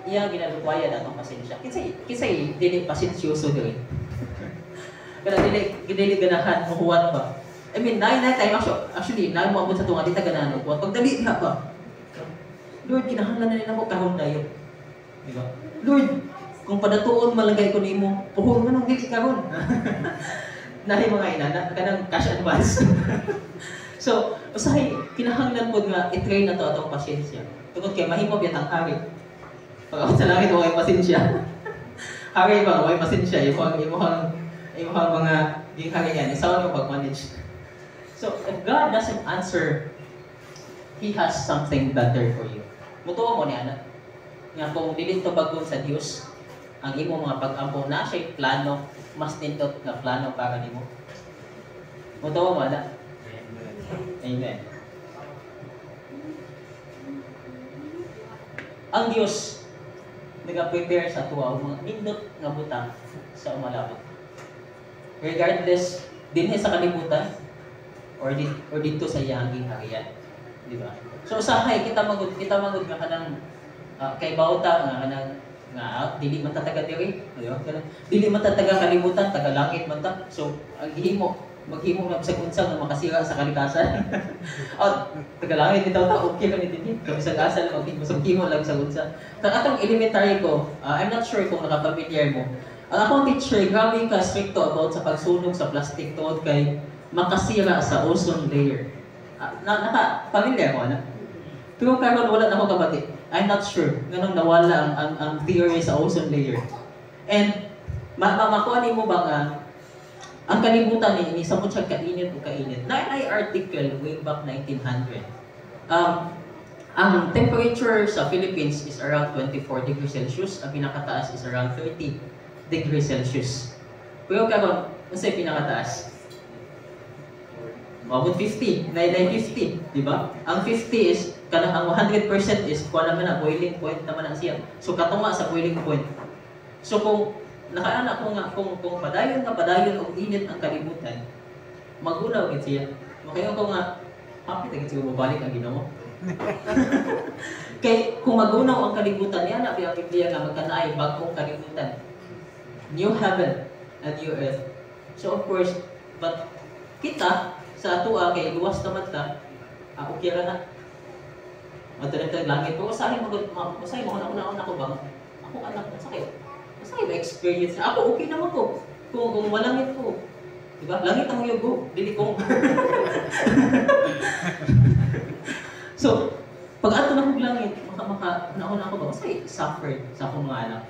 iya ginalukwayan atong pasensya. Kisay dili pasensyoso diri. Kaya dili ganahan muhuwat ba. I mean, nine time actually mo abot sa tunga di ta ganahan muhuwat. Pag dali ha ba. Lord, kinahanglan na nila mo kahon dayon. Di ba? Lord, kung padatuon malagay ko nimo, puhon manong dili karon. Nahi mga ina, kanang cash advance. So, usahay kinahanglan pod nga i-train na to atong pasensya. Tungod kay mahimo biya ang hari. Pag sa langit mo ay pasensya. Hari ba, may pasensya. Imuhang mga ginghari yan. Isaw yung pag-manage. So, if God doesn't answer, He has something better for you. Mutuwa mo ni anak. Nga kung dili to bagon sa Dios, ang imo mga pag-ampo na siya plano, mas nindot na plano para nimo. Mutuwa mo anak. Amen. Ang Dios nag-prepare sa tuwa mga nindot nga butang sa umalabot. Regardless dinhi sa kalibutan or dito sa iyang gingharian, di ba? So usahay kita magud nga kanang kay bawta nga kanang nga dili man ta taga diri, dili man ta taga kalibutan, taga langit man ta. So ang maghimo na sa unsang nga makasira sa kalikasan. Taga langit bitaw ta okay kami dinhi. Kami sa asal maghimo lang sa unsa. Kang atong elementary ko, I'm not sure kung nakapamilyar mo. Ang akong teacher, grabe ka stricto about sa pagsunog sa plastic tungod kay makasira sa ozone layer. Naka-familiar mo na? Pero karon wala na ako kabati. I'm not sure. Ganun nawala ang theory sa ozone layer. And makuha mo ba nga ang kalibutan ni samot siya kainit o kainit. Na ay article way back 1900. Ang temperature sa Philippines is around 24 degrees Celsius. Ang pinakataas is around 30 degrees Celsius. Pero karon, ano sa pinakataas? Mabot 50, 950, di ba? Ang 50 is, kanang ang 100% is, kuha naman na, boiling point naman ang siya. So, katunga sa boiling point. So, kung nakaanak ko nga, kung padayon o init ang kalibutan, magunaw gid siya. Kaya ko nga, happy na gid siguro mabalik ang Ginoo. Kay kung magunaw ang kalibutan niya, na ang Biblia nga magkanaay bagong kalibutan. New heaven and new earth. So of course, but kita sa ato kay luwas naman ta, okay ra na. Madalagdag langit ko, usahin mo una ko bang ako anak na sakit. Usahin ba experience? Ako okay naman ko. Kung malangit ko. Diba? Langit ang yugo, dili ko. So, pag ato na kong langit, nauna ako ba? Kasi suffered sa akong mga anak.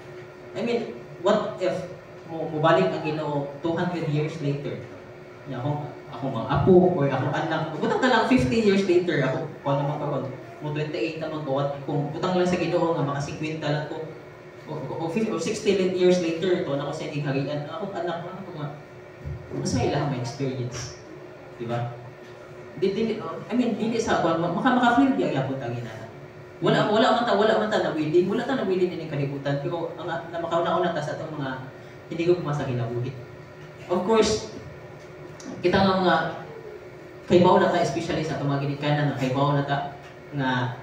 I mean, what if mubalik ang Ginoo 200 years later? Ako mga apo or akong anak. Butang ka lang 50 years later, ako, kung naman ko, mo 28 naman ko, at kung butang lang sa Ginoo nga, mga 50 lang ko, o 60 years later, ito na ko sa ining harian, akong anak, ako nga, masaya lang may experience. Diba? I mean, dili sa ako, maka-feel di ang yapon tangin na. Wala man ta na willing din yung kalibutan, pero ang na makauna-una ta sa itong mga hindi ko pumasa kinabuhi. Of course, kita nga mga kaibaw na ta, especially sa itong mga ginikanan na kaibaw na ta, nga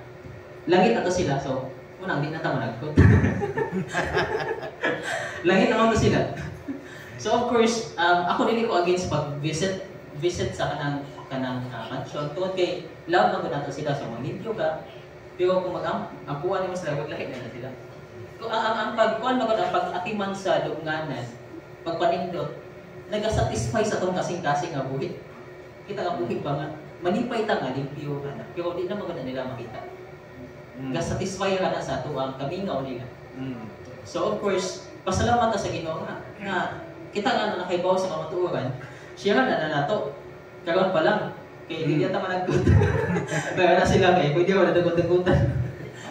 langit na to sila, so unang di na ta managkot. Langit naman to sila. So of course, ako dili ko against pag-visit sa kanang mansion. Tungod kay love na ko nato sila sa mga video ka. Pero kung mag-ampuan nimo sila, wag lahi na sila. So ang pagkuan magod ang pag-atiman sa dugnanan, pagpanindot, nagasatisfy sa tong kasing-kasing nga buhit. Kita nga buhit ba nga manipay ta nga limpyo kana. Pero di na magod nila makita. Gasatisfy ra na sa ato ang kamingaw nila. So of course, pasalamat ta sa Ginoo nga kita nga na nakaibaw sa mga matuoran, siya na nato. Karon pa lang, kaya hindi yata managkot. Kaya na sila kaya, pwede ako nadagot-dagutan.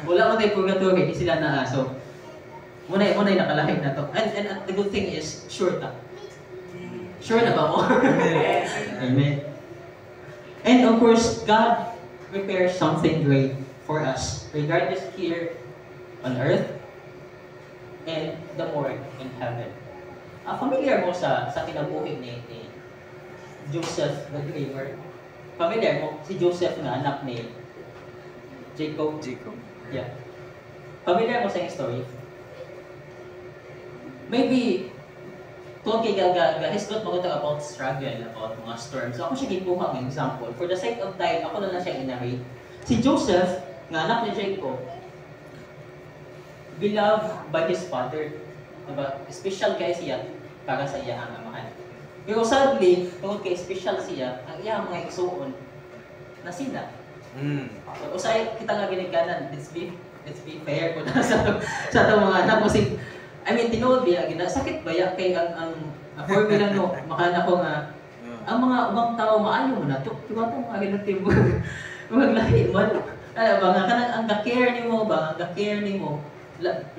Wala mo tayo purgatory, hindi sila na so, munay nakalahig na to. And the good thing is, sure ta. Sure na ba mo? Amen. And of course, God prepares something great for us, regardless here on earth and the more in heaven. Familiar mo sa kinabuhi ni Joseph the Dreamer? Familiar mo si Joseph na anak ni Jacob? Yeah. Familiar mo sa yung story? Maybe kung kay hisgot mo ito about struggle, about mga storms. So ako siya gipuha ng example. For the sake of time, ako na lang siya inarray. Si Joseph, nga anak ni Jacob, beloved by his father. Diba? Special kay siya para sa iya ang amahan. Pero sadly, tungkol kay special siya, ang iya mga igsuon na sila. So, usay kita nga ginikanan, let's be fair ko na sa itong mga anak mo. I mean, tinuod biya, sakit ba ya kay ang formula no, makana ko nga, ang mga ubang tao maayo mo na, diba po mga relative mo, maglahi man. Ano ba nga, kanang ang ga-care ni mo,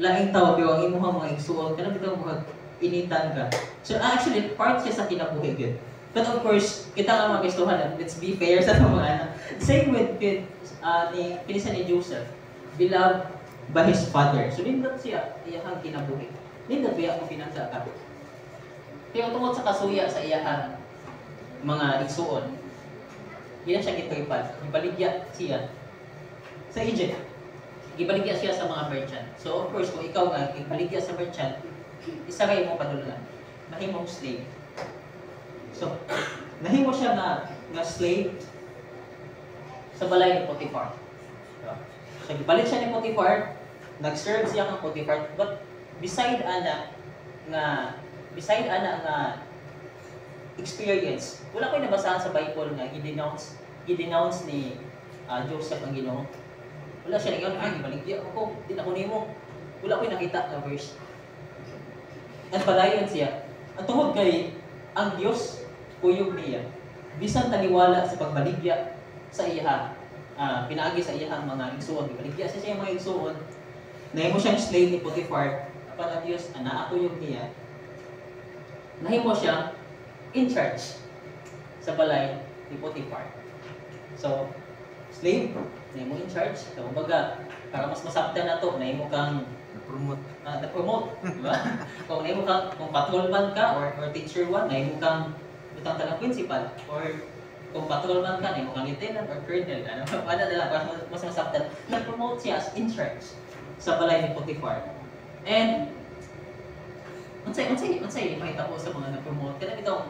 laing tao, pero ang imuha mga igsuon, kanang bitaw mga initan ka. So actually, part siya sa kinabuhi good. But of course, kita nga mga gustuhan, let's be fair sa mga anak. Same with pinisa ni Joseph, beloved by his father. So nindot siya, iyahang kinabuhi. Nindot biya kung pinansa ka. Pero tungkol sa kasuya sa iyahang mga igsuon, hindi na siya gitripad. Ibaligya siya sa Egypt. Ibaligya siya sa mga merchant. So of course, kung ikaw nga, ibaligya sa merchant, isa kayo mong padulunan. Mahimong slave. So, nahimo siya nga slave sa balay ni Potiphar. So, balik siya ni Potiphar, nag-serve siya kang Potiphar, but beside ana nga experience, wala ko'y nabasahan sa Bible nga i-denounce ni Joseph ang Ginoo. Wala siya nag-iwan, baligya ako, di na ko nimo. Wala ko'y nakita na verse. At padayon siya. Ang tungod kay ang Dios kuyog niya. Bisan taniwala sa pagbaligya sa iya pinaagi sa iyang mga igsuon. Baligya siya mga igsuon. Nahimo siyang slave ni Potiphar. Apan ang Dios naatuyog niya. Nahimo siya in charge sa balay ni Potiphar. So, slave, nahimo in charge. So, kumbaga, para mas masabtan na to, nahimo kang na-promote, di ba? Kung nahimo kang, kung patrolman ka or teacher 1, nahimo kang butang talang principal, or kung patrolman ka, nahimo kang lieutenant or colonel, ano na, para mas masabtan. Na-promote siya as in charge sa balay ni Potiphar. And unsay makita ko sa mga na-promote kana bitaw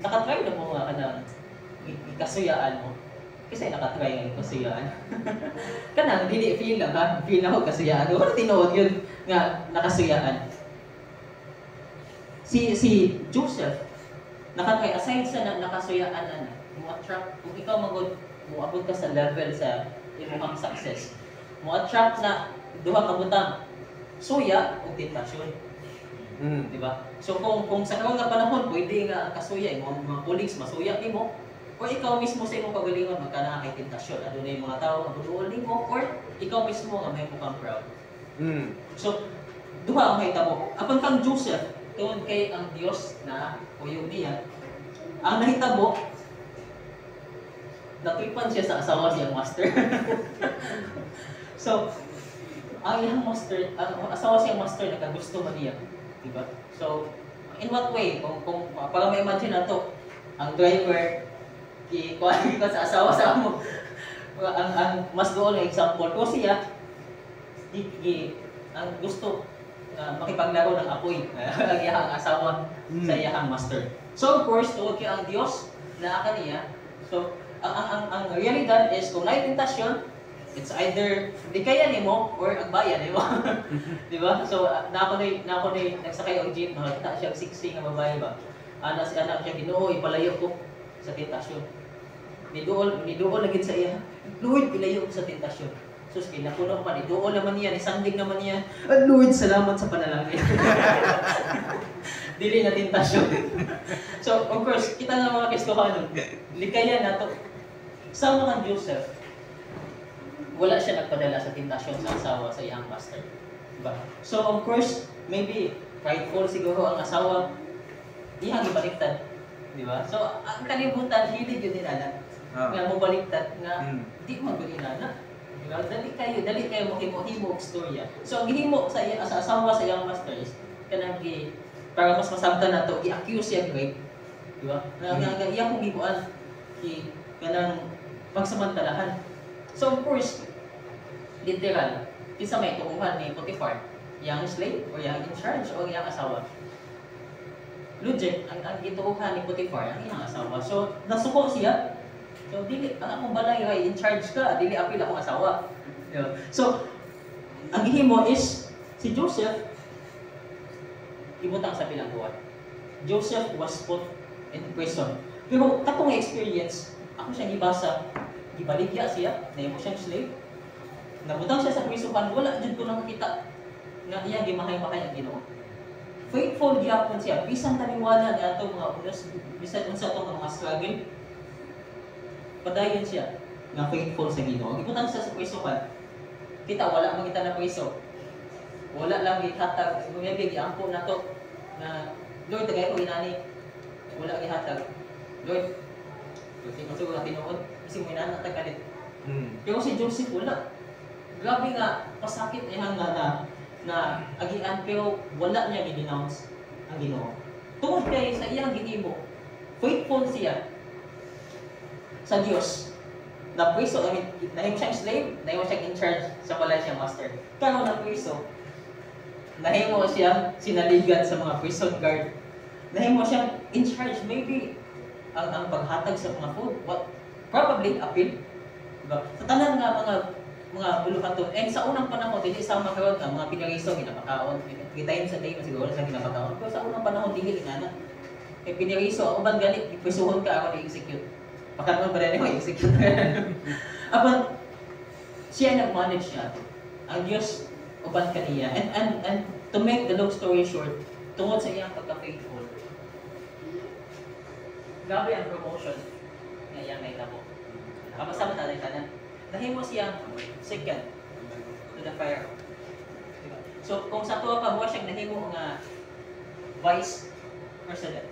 nakatry na mo nga kana ikasuyaan mo kasi nakatry nga ikasuyaan kana dili feel lang ha feel ako kasuyaan wala tinuod yun nga nakasuyaan si Joseph nakatry aside sa nakasuyaan na mo attract kung ikaw magod mo abot ka sa level sa imong success mo attract na duha ka butang suya o tentasyon. Di ba? So kung sa karong nga panahon pwede nga kasuya mga colleagues masuya nimo o ikaw mismo sa imong kagalingon magkana kay tentasyon adunay mga tao nga buduol nimo or ikaw mismo nga may mukang proud. So duha ang mahitabo. Apan kang Joseph tungod kay ang Dios na uyog niya ang nahitabo natuipan siya sa asawa siyang master. So ang iyang master, ang asawa siyang master nakagusto man niya, di ba? So, in what way? Kung para ma-imagine na to, ang driver kuha ka sa asawa sa amo. ang mas doon na example ko siya ang gusto makipaglaro ng apoy ang iyang asawa sa iyang master. So, of course, tuwag kay ang Diyos na kaniya. So, ang realidad is kung may tentasyon, it's either di kaya nimo or agbayan nimo. Di ba? So na ako nagsakay og jeep, nakita siya sexy nga babae ba. Si anak siya Ginoo ipalayo ko sa tentasyon. Niduol lagi sa iya. Lord, ilayo ko sa tentasyon. Sus kinapuno pa niduol naman niya, nisandig naman niya. Lord, salamat sa panalangin. Dili na tentasyon. So of course, kita nga mga Kristohanon, likaya nato sa mga Joseph wala siya nagpadala sa tentasyon sa asawa sa iyang master. Diba? So of course, maybe prideful siguro ang asawa, iyang ibaliktad. Diba? So ang kalibutan, hindi yun dinala. Nga mo baliktad, nga di mo dinala. Diba? Dali kayo mahimo-himo og storya. So ang gihimo sa asawa sa iyang master is, kanang para mas masabtan na to, i-accuse siya rape. Diba? Nga iyang kung hibuan, kanang pagsamantalahan. So of course, literal, isa may tukuhan ni Potiphar, yang slave o yang in charge o yang asawa. Logic, ang gitukuhan ni Potiphar, ang iyang asawa. So nasuko siya. So dili ang akong balay ay in charge ka, dili apil akong asawa. So ang gihimo is si Joseph ibutang sa pilang buwan. Joseph was put in prison. Pero katong experience, ako siyang gibasa, gibaligya siya, nahimo siyang slave. Nabutang siya sa prisuhan, wala jud ko nakita nga iya gimahay-mahay ang Ginoo. Faithful gyapon siya, bisan taliwala nga ato mga unos, bisan unsa to mga struggle. Padayon siya nga faithful sa Ginoo. Gibutang siya sa prisuhan. Kita wala man kita na priso. Wala lang gihatag, maybe giampo na to na Lord tagay ko inani. Wala gihatag. Lord, kasi kung siguro tinuod, kasi mo inaanak tagkalit. Pero si Joseph wala. Grabe nga, pasakit niya na agian, pero wala niya gidenounce ang Ginoo. Tungod kay sa iyang gihimo, faithful siya sa Dios. Na priso, nahimo siyang slave, nahimo siyang in charge sa balay siyang master. Karon na priso, nahimo siyang sinaligan sa mga prison guard. Nahimo siyang in charge, maybe ang paghatag sa mga food, probably appeal. Diba? Sa tanan nga mga buluhaton, and sa unang panahon, hindi sa makaroon ka, mga piniriso, ginapakaon. Kitayin sa day, siguro sa ginapakaon. Pero sa unang panahon, hindi nga na. Eh, piniriso, ako ban galit, ipisuhon ka, ako na-execute. Pagkatapos ba rin ako, execute. Apan, siya nag-manage siya. Ang Diyos, uban kaniya. And to make the long story short, tungod sa iyang pagka-faithful, grabe ang promotion na iyang naitabo. Kapasama tayo tanan. Nahimo siya second to the fire. Diba? So kung sa tuwa pa mo siyang nahimo nga vice president.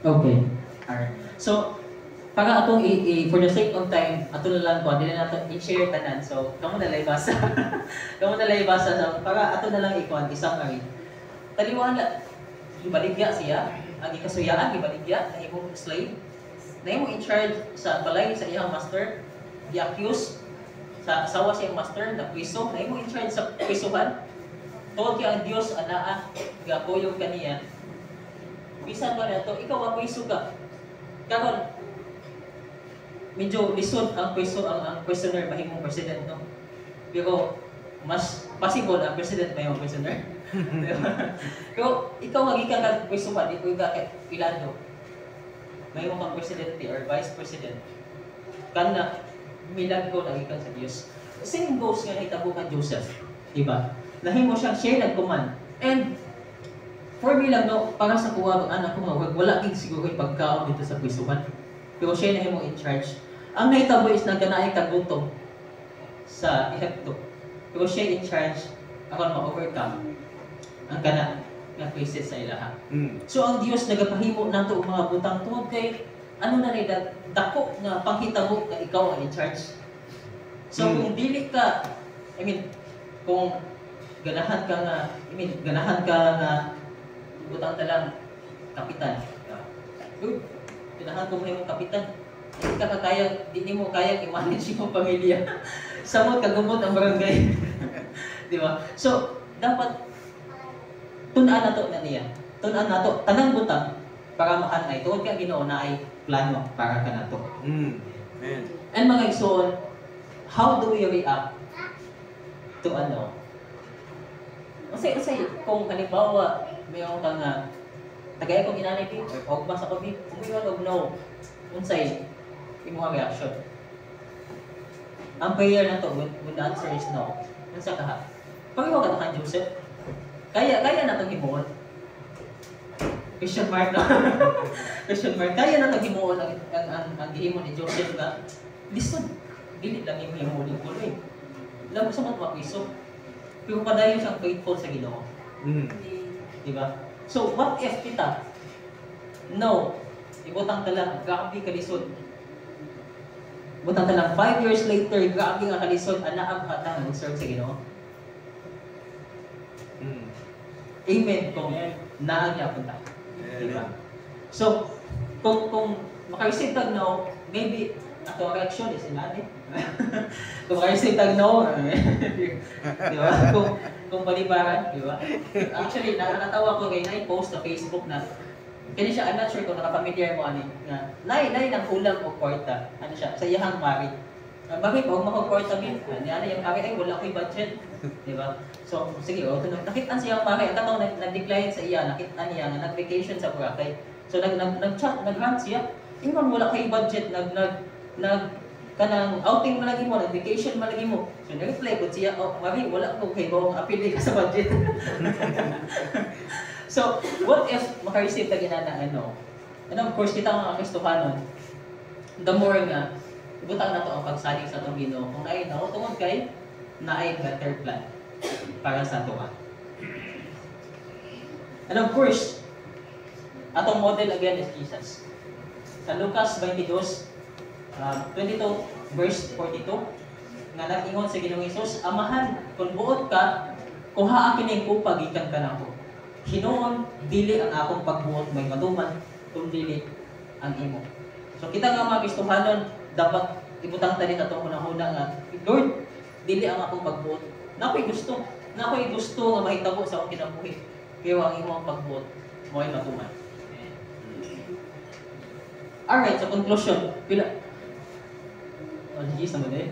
Okay. Alright. So, para atong for the sake of time, ato na lang ko, hindi na nato i-share tanan. So, kamo na lang basa. Kamo na lang basa. So, para ato na lang ikuan i-summary. Taliwala, ibaligya siya, ang ikasuyaan, ibaligya, nahimong slave, nahimong in charge sa balay sa iyang master, i-accuse, sa asawa siyang master, na pwiso, nahimong in charge sa pwisuhan, tawag kaya ang Diyos, anaa, gapuyog kaniya, bisan ba na ito, ikaw ang pwiso ka. Karon, medyo lisod ang pwiso, ang questioner mahimong president, no? Pero, mas possible ang president mahimong questioner. Pero, ikaw ang ikan ka pwiso pa, di ko ka pilado. Mahimong kang presidente or vice president. Kana, milagro na ikan sa Diyos. Same goes nga hitabo ka Joseph. Diba? Nahimo siyang siya nag-command. And, for me lang, no, para sa kuha ng anak ko nga, wala king siguro yung pagkaon dito sa pwisuhan. Pero siya na in charge. Ang nahitabo is nagkanaay kagutom sa Ehipto. Pero siya in charge, ako ma-overcome ang kana nga places sa ilaha. So ang Dios nagapahimo nato mga butang tungod kay ano na ni dako nga panghitabo nga ikaw ang in charge. So kung dili ka, kung ganahan ka nga butang talang kapitan. Good. Ganahan ko mo yung kapitan. Hindi ka kaya, di mo kaya i-manage yung pamilya. Samot kagumot ang barangay. Di ba? So, dapat tunaan na to na niya. Tunaan na to, tanang butang para makanay. Tuwag ka Ginoo na ay plano para ka na to. And mga igsoon, how do we react to ano? Kasi kung halimbawa, mayroon kang tagay kong inanay ko, o basa ko, umuyon o no, unsay, yung mga reaction. Ang prayer na to, when the answer is no, unsa ka ha? Pag-iwa ka kang Joseph, kaya na itong himuon. Question mark na. Question mark. Kaya na itong himuon ang gihimon ni Joseph na, listen, dili lang yung himuon yung kuloy. Alam mo sa mga makwiso. Pero padayon siyang faithful sa Ginoo. Diba? So, what if kita? No. Ibutang talang, grabe kalisod. Ibutang talang, 5 years later, grabe nga kalisod, anaang hatang serve sa Ginoo. Amen kung naang niya punta. Diba? So, kung makareceive tag no, maybe ato reaction is inani. Kung makareceive tag no, di ba? Kung balibaran, di ba? Actually, nakakatawa ko kay Nay post sa Facebook na kaya siya, I'm not sure kung nakapamilyar mo ani nga Nay ng ulam o kwarta. Ano siya? Sa iyang mari. Bakit huwag makakwarta min? Ano yung mari ay wala ko'y budget. Di ba? So, sige, nakitaan siya ang mari. Ang katong nag-decline sa iya, nakitaan niya nga nag-vacation sa Boracay. So, nag-chat, nag-hunt siya. Ingon wala kay budget, kanang outing malagi mo, nag-vacation malagi mo. So, nag-reply ko siya, oh, mari, wala ko kay bawang apili ka sa budget. So, what if makareceive ka ginana, ano? And of course, kita mga Kristohanon, the more nga, ibutang na to ang pagsalig sa itong Ginoo. Kung ay tungod kay, naay better plan para sa tuwa. And of course, atong model again is Jesus. Sa Lucas 22, 22 verse 42, nga nag-ingon sa Ginoong Hesus, Amahan, kung buot ka, kuha akin ang kupag, ikan ka na ko. Hinoon, dili ang akong pagbuot may matuman, kung dili ang imo. So kita nga mga Kristohanon, dapat ibutang tanin na itong hunang-huna nga, Lord, dili ang akong pagbuot. Nako'y gusto nga mahitabo sa akong kinabuhi. Pero ang imo ang pagbuot, mo ay matuman. Alright, so conclusion. Oh, jeez naman eh.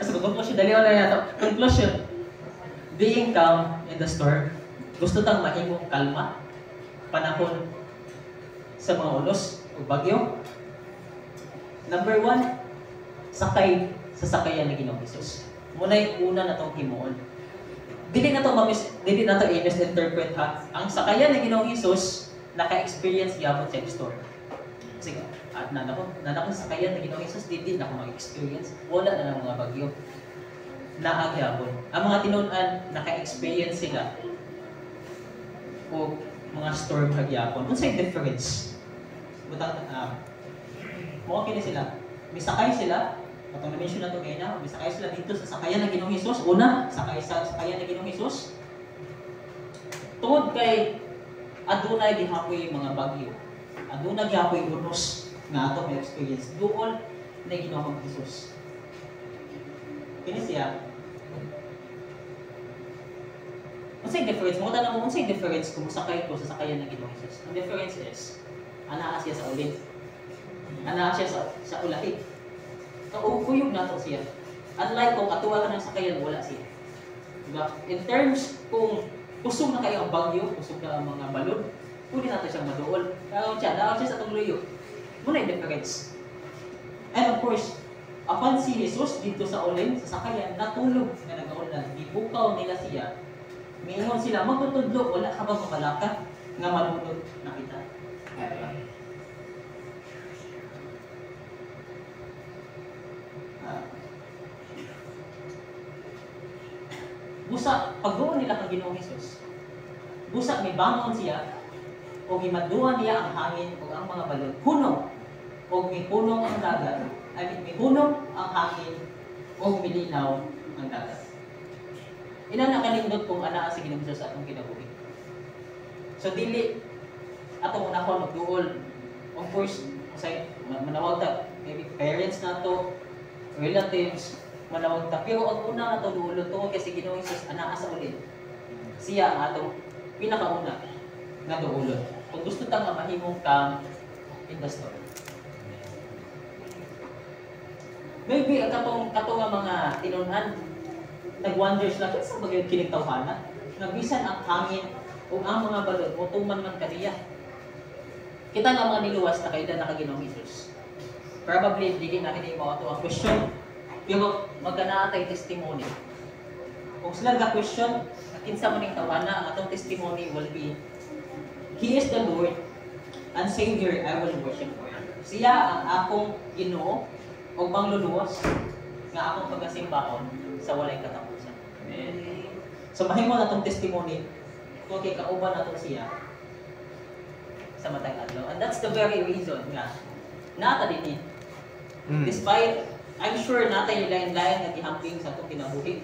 So, conclusion, dali ko na yato. Conclusion, being calm in the storm, gusto tang mahimong kalma, panahon sa mga unos o bagyo. Number 1, sakay sa sakayan ni Ginoong Hesus. Muna'y una na itong himuon. Dili na ito i-misinterpret ha. Ang sakayan ni Ginoong Hesus, naka-experience yapon sa storm. Sige, at nanakong sakayan ni Ginoong Hesus, di na ako mag-experience. Wala na ng mga bagyo. Naagyapon. Ang mga tinunan, naka-experience sila o mga storm hagyapon. Kung sa'yo difference, butang, mukha kini sila. Misakay sila, katong na-mention na ito ngayon na, misakay sila dito sa sakayan ng Ginoong Hesus. Una, sakay sa sakayan ng Ginoong Hesus. Tungod kay adunay gihapoy mga bagyo. Adunay gihapoy unos nga ato may experience. Doon na Ginoong Hesus. Kini siya. Unsay difference? Mga tanong mo, unsay difference kung musakay ko sa sakayan ng Ginoong Hesus? Ang difference is, anaa siya sa ulit. Anaa siya sa ulahi. Kauguyog na ito siya. Unlike kung atuwa ka ng sakayan, wala siya. Diba? In terms, kung kusog na kayo ang bagyo, kusog na ang mga balon, pwede natin siyang maduol. Daon siya sa itong luyo. Muna yung difference. And of course, upon si Jesus dito sa uling, sa sakayan, natulog na nag-aulan. Ibukaw nila siya. Miingon sila, magtutudlo, wala ka ba mamalaka nga malunod na kita? Busa, pagdoon nila kang Ginoong Hesus, busa may bangon siya, o gimaduan niya ang hangin o ang mga balon. Hunong, o may punong ang dagat, may hunong ang hangin, o milinaw ang dagat. Ina nakalindot kung anaa si Ginoong Hesus atong kinabuhi. So dili atong unahon magduol. Of course, say manawag ta maybe parents nato, relatives, manawag ta. Pero ang una nato duol to kasi Ginoong Hesus anaa sa ulid. Siya ang atong pinakauna nga duolon. Kung gusto ta nga mahimong calm in the storm. Maybe ang katong mga tinunan nag-wonder sila, kaya sa bagay kining tawhana? Nabisan ang hangin o ang mga balon, mutuman man kaniya. Kita nga mga niluwas na kailan nakaginoong Hesus. Probably, hindi na hindi mo ito ang question. Pero magkanaatay testimony. Kung sila nag-question, kinsa mo ning tawhana, ang atong testimony will be, He is the Lord and Savior I will worship for. Siya ang akong Ginoo o mangluluwas nga akong pagasimbahon sa walay katapusan. Amen. So mahimo na itong testimony kung kay kauban na itong siya sa matang adlaw. And that's the very reason nga nata din eh. Despite, I'm sure nata yung lain-lain na gihamping sa itong kinabuhi.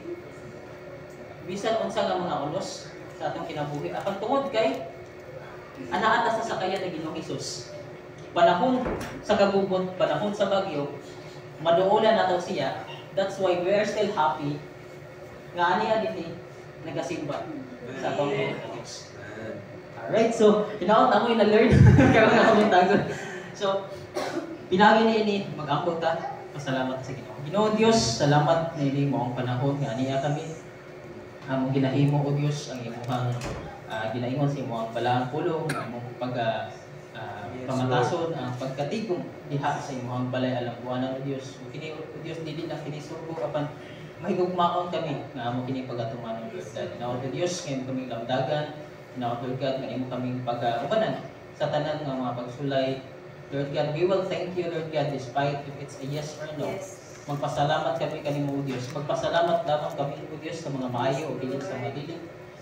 Bisan unsa nga mga unos sa itong kinabuhi. Apang tungod kay anaata sa sakayan ng Ginoong Hesus. Panahon sa kagubot, panahon sa bagyo, maduulan na ito siya. That's why we are still happy nga aniya din nagasimba sa atong Diyos. Alright, so hinaot mo yung na-learn karon nga akong tagon. So pinagi ni ini mag-ambot ta. Pasalamat sa Ginoo. Ginoo Dios, salamat na ini mo ang panahon nga aniya kami. Among ginahimo o Dios ang imong ginaingon sa imong balaang pulong, among pamatason ang pagkatigong diha sa imong balay alam buwanan o Dios. Kini o Dios dili na kini sugo apan mahigugmaon kami nga amo kini pagatuman ng Lord God. Now to Dios ngayon kami lamdagan, now Lord God kanimo kaming pag-ubanan sa tanan nga mga pagsulay. Lord God, we will thank you Lord God despite if it's a yes or no. Magpasalamat kami kanimo o Dios. Magpasalamat lamang kami o Dios sa mga maayo o dili sa mga dili.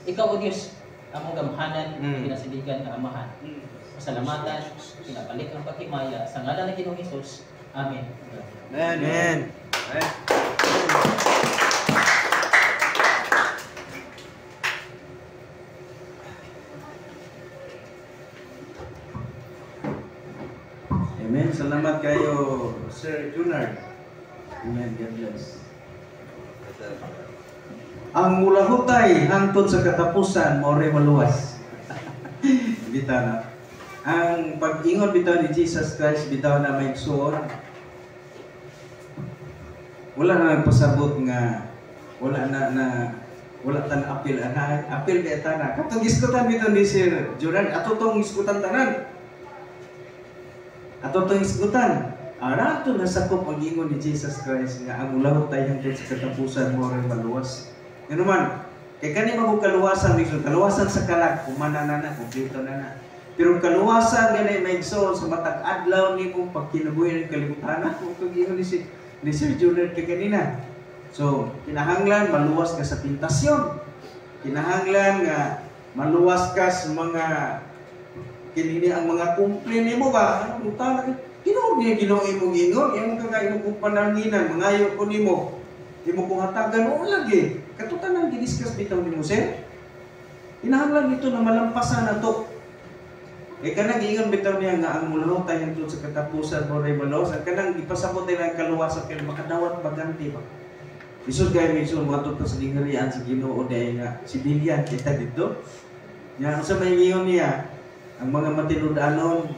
Ikaw o Dios among gamhanan, pinasiligan nga amahan. Pasalamatan, pinabalik ang paghimaya sa ngalan ng Ginoong Hesus. Amen. Amen. Amen. Salamat kayo, Sir Junard. Amen. God bless. Ang mula hutay hangtod sa katapusan, mao'y maluwas. Bitaw na. Ang pag-ingon bitaw ni Jesus Christ, bitaw na may suon. wala na nagpasabot nga wala tan apil ana apil kay tanan katong iskutan bitaw ni Sir Jordan ato tong iskutan tanan ato tong iskutan ara to nasakop ang ingon ni Jesus Christ nga ang ulahot tay hangtod sa katapusan mo ray maluwas ngano man kay kani magug kaluwasan misud kaluwasan sa kalag kumanana kompleto na pero kaluwasan ganay maigsoon sa matag adlaw nimo pagkinabuhi ng kalibutan kung ingon ni Sir Jordan kay kanina. So, kinahanglan maluwas ka sa tentasyon. Kinahanglan nga maluwas ka sa mga kinini ang mga kumplin nimo ba? Ano ta Ginoo niya Ginoo imong ingon, imong kagay imong pananginan, mangayo ko nimo. Imo kong hatagan o lagi. Katutan ang gidiscuss bitaw nimo sir. Kinahanglan dito na malampasan nato. Kanang ingon bitaw niya nga ang mulahot tayo sa katapusan mo ray malos, kanang ipasabot nila ang kaluwasan kay makadawat baganti ba. Isod kay misud mo ato sa dingharian sa Ginoo day nga sibilyan kita dito. Nya sa may ingon niya ang mga matinud-anon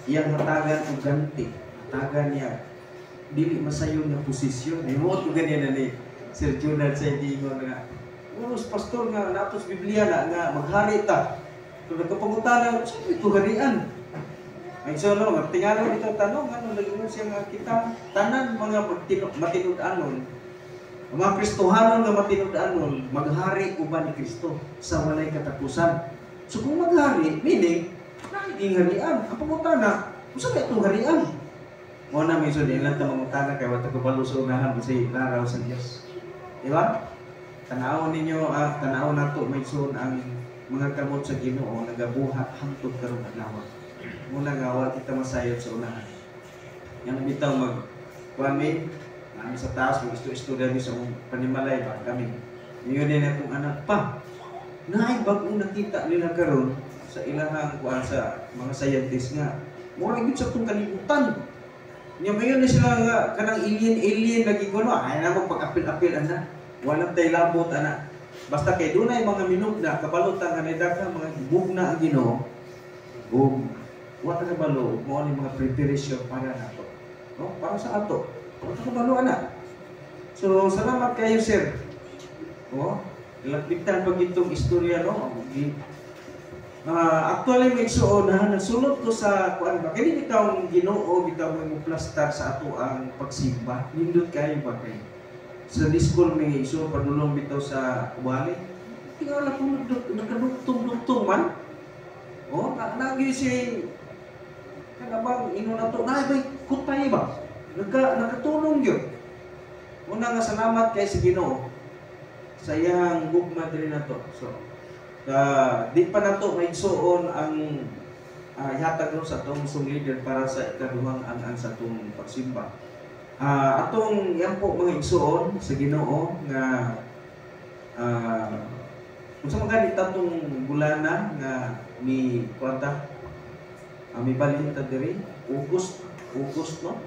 iyang hatagan og ganti. Hatagan niya dili masayon nga posisyon. Imo to ganyan ni Sir Jonathan sa ingon nga unos pastor nga natos Biblia na nga maghari ta. Kung nagkapangutan, saan ito harian? Ay solo, tingala dito tanong, ano naging siya nga kita, tanan mga matinud-anon, mga Kristohanon nga matinud-anon, maghari uban ni Kristo sa walay katapusan. So kung maghari, meaning, naging harian. Ang pangutana, kung saan itong harian? Muna may sundin lang ito mangutana kaya wata ko palo sa unahan kasi naraw sa Diyos. Diba? Tanaw ninyo, tanaw na ito, may sun ang mga kamot sa Ginoo nagabuhat hangtod karon adlaw. Muna nga wa kita masayod sa unahan. Yang bitaw kami sa taas gusto-istorya ni sa panimalay ba kami. Niyo din akong anak pa. Naay bag-o nakita nila karon sa ilahang kuan sa mga scientist nga. Mura gid sa tong kalibutan. Nya mayon na sila nga kanang alien lagi kuno ay na mo pag-apil-apil ana. Walang tay labot ana. Basta kay dunay mga minugna kabalutan nga nidagha mga bugna ang Ginoo. O wa ta kabalo mo ani mga preparation para nato. No? Para sa ato. Wa ta kabalo ana. So salamat kayo sir. Oh, lapitan pag itong istorya no. Actually may igsuon na nagsulod ko sa kuan ba kini bitaw Ginoo bitaw mo plastar sa ato ang pagsimba. Nindot kayo ba kay sa discol may iso padulong bitaw sa ubali. Tingala ko nagdugtong man. Oh, nagi si kanabang ino na to. Nay bay kutay ba? Nakatulong gyud. Una nga salamat kay si Ginoo sa iyang gugma diri nato. So, di pa nato may igsuon ang ihatag sa atong leader para sa ikaduhang ang sa atong pagsimba. Atong yan po mga igsuon sa Ginoo nga kung sa mga tatong bulana nga ni kwanta may balhin ta diri August no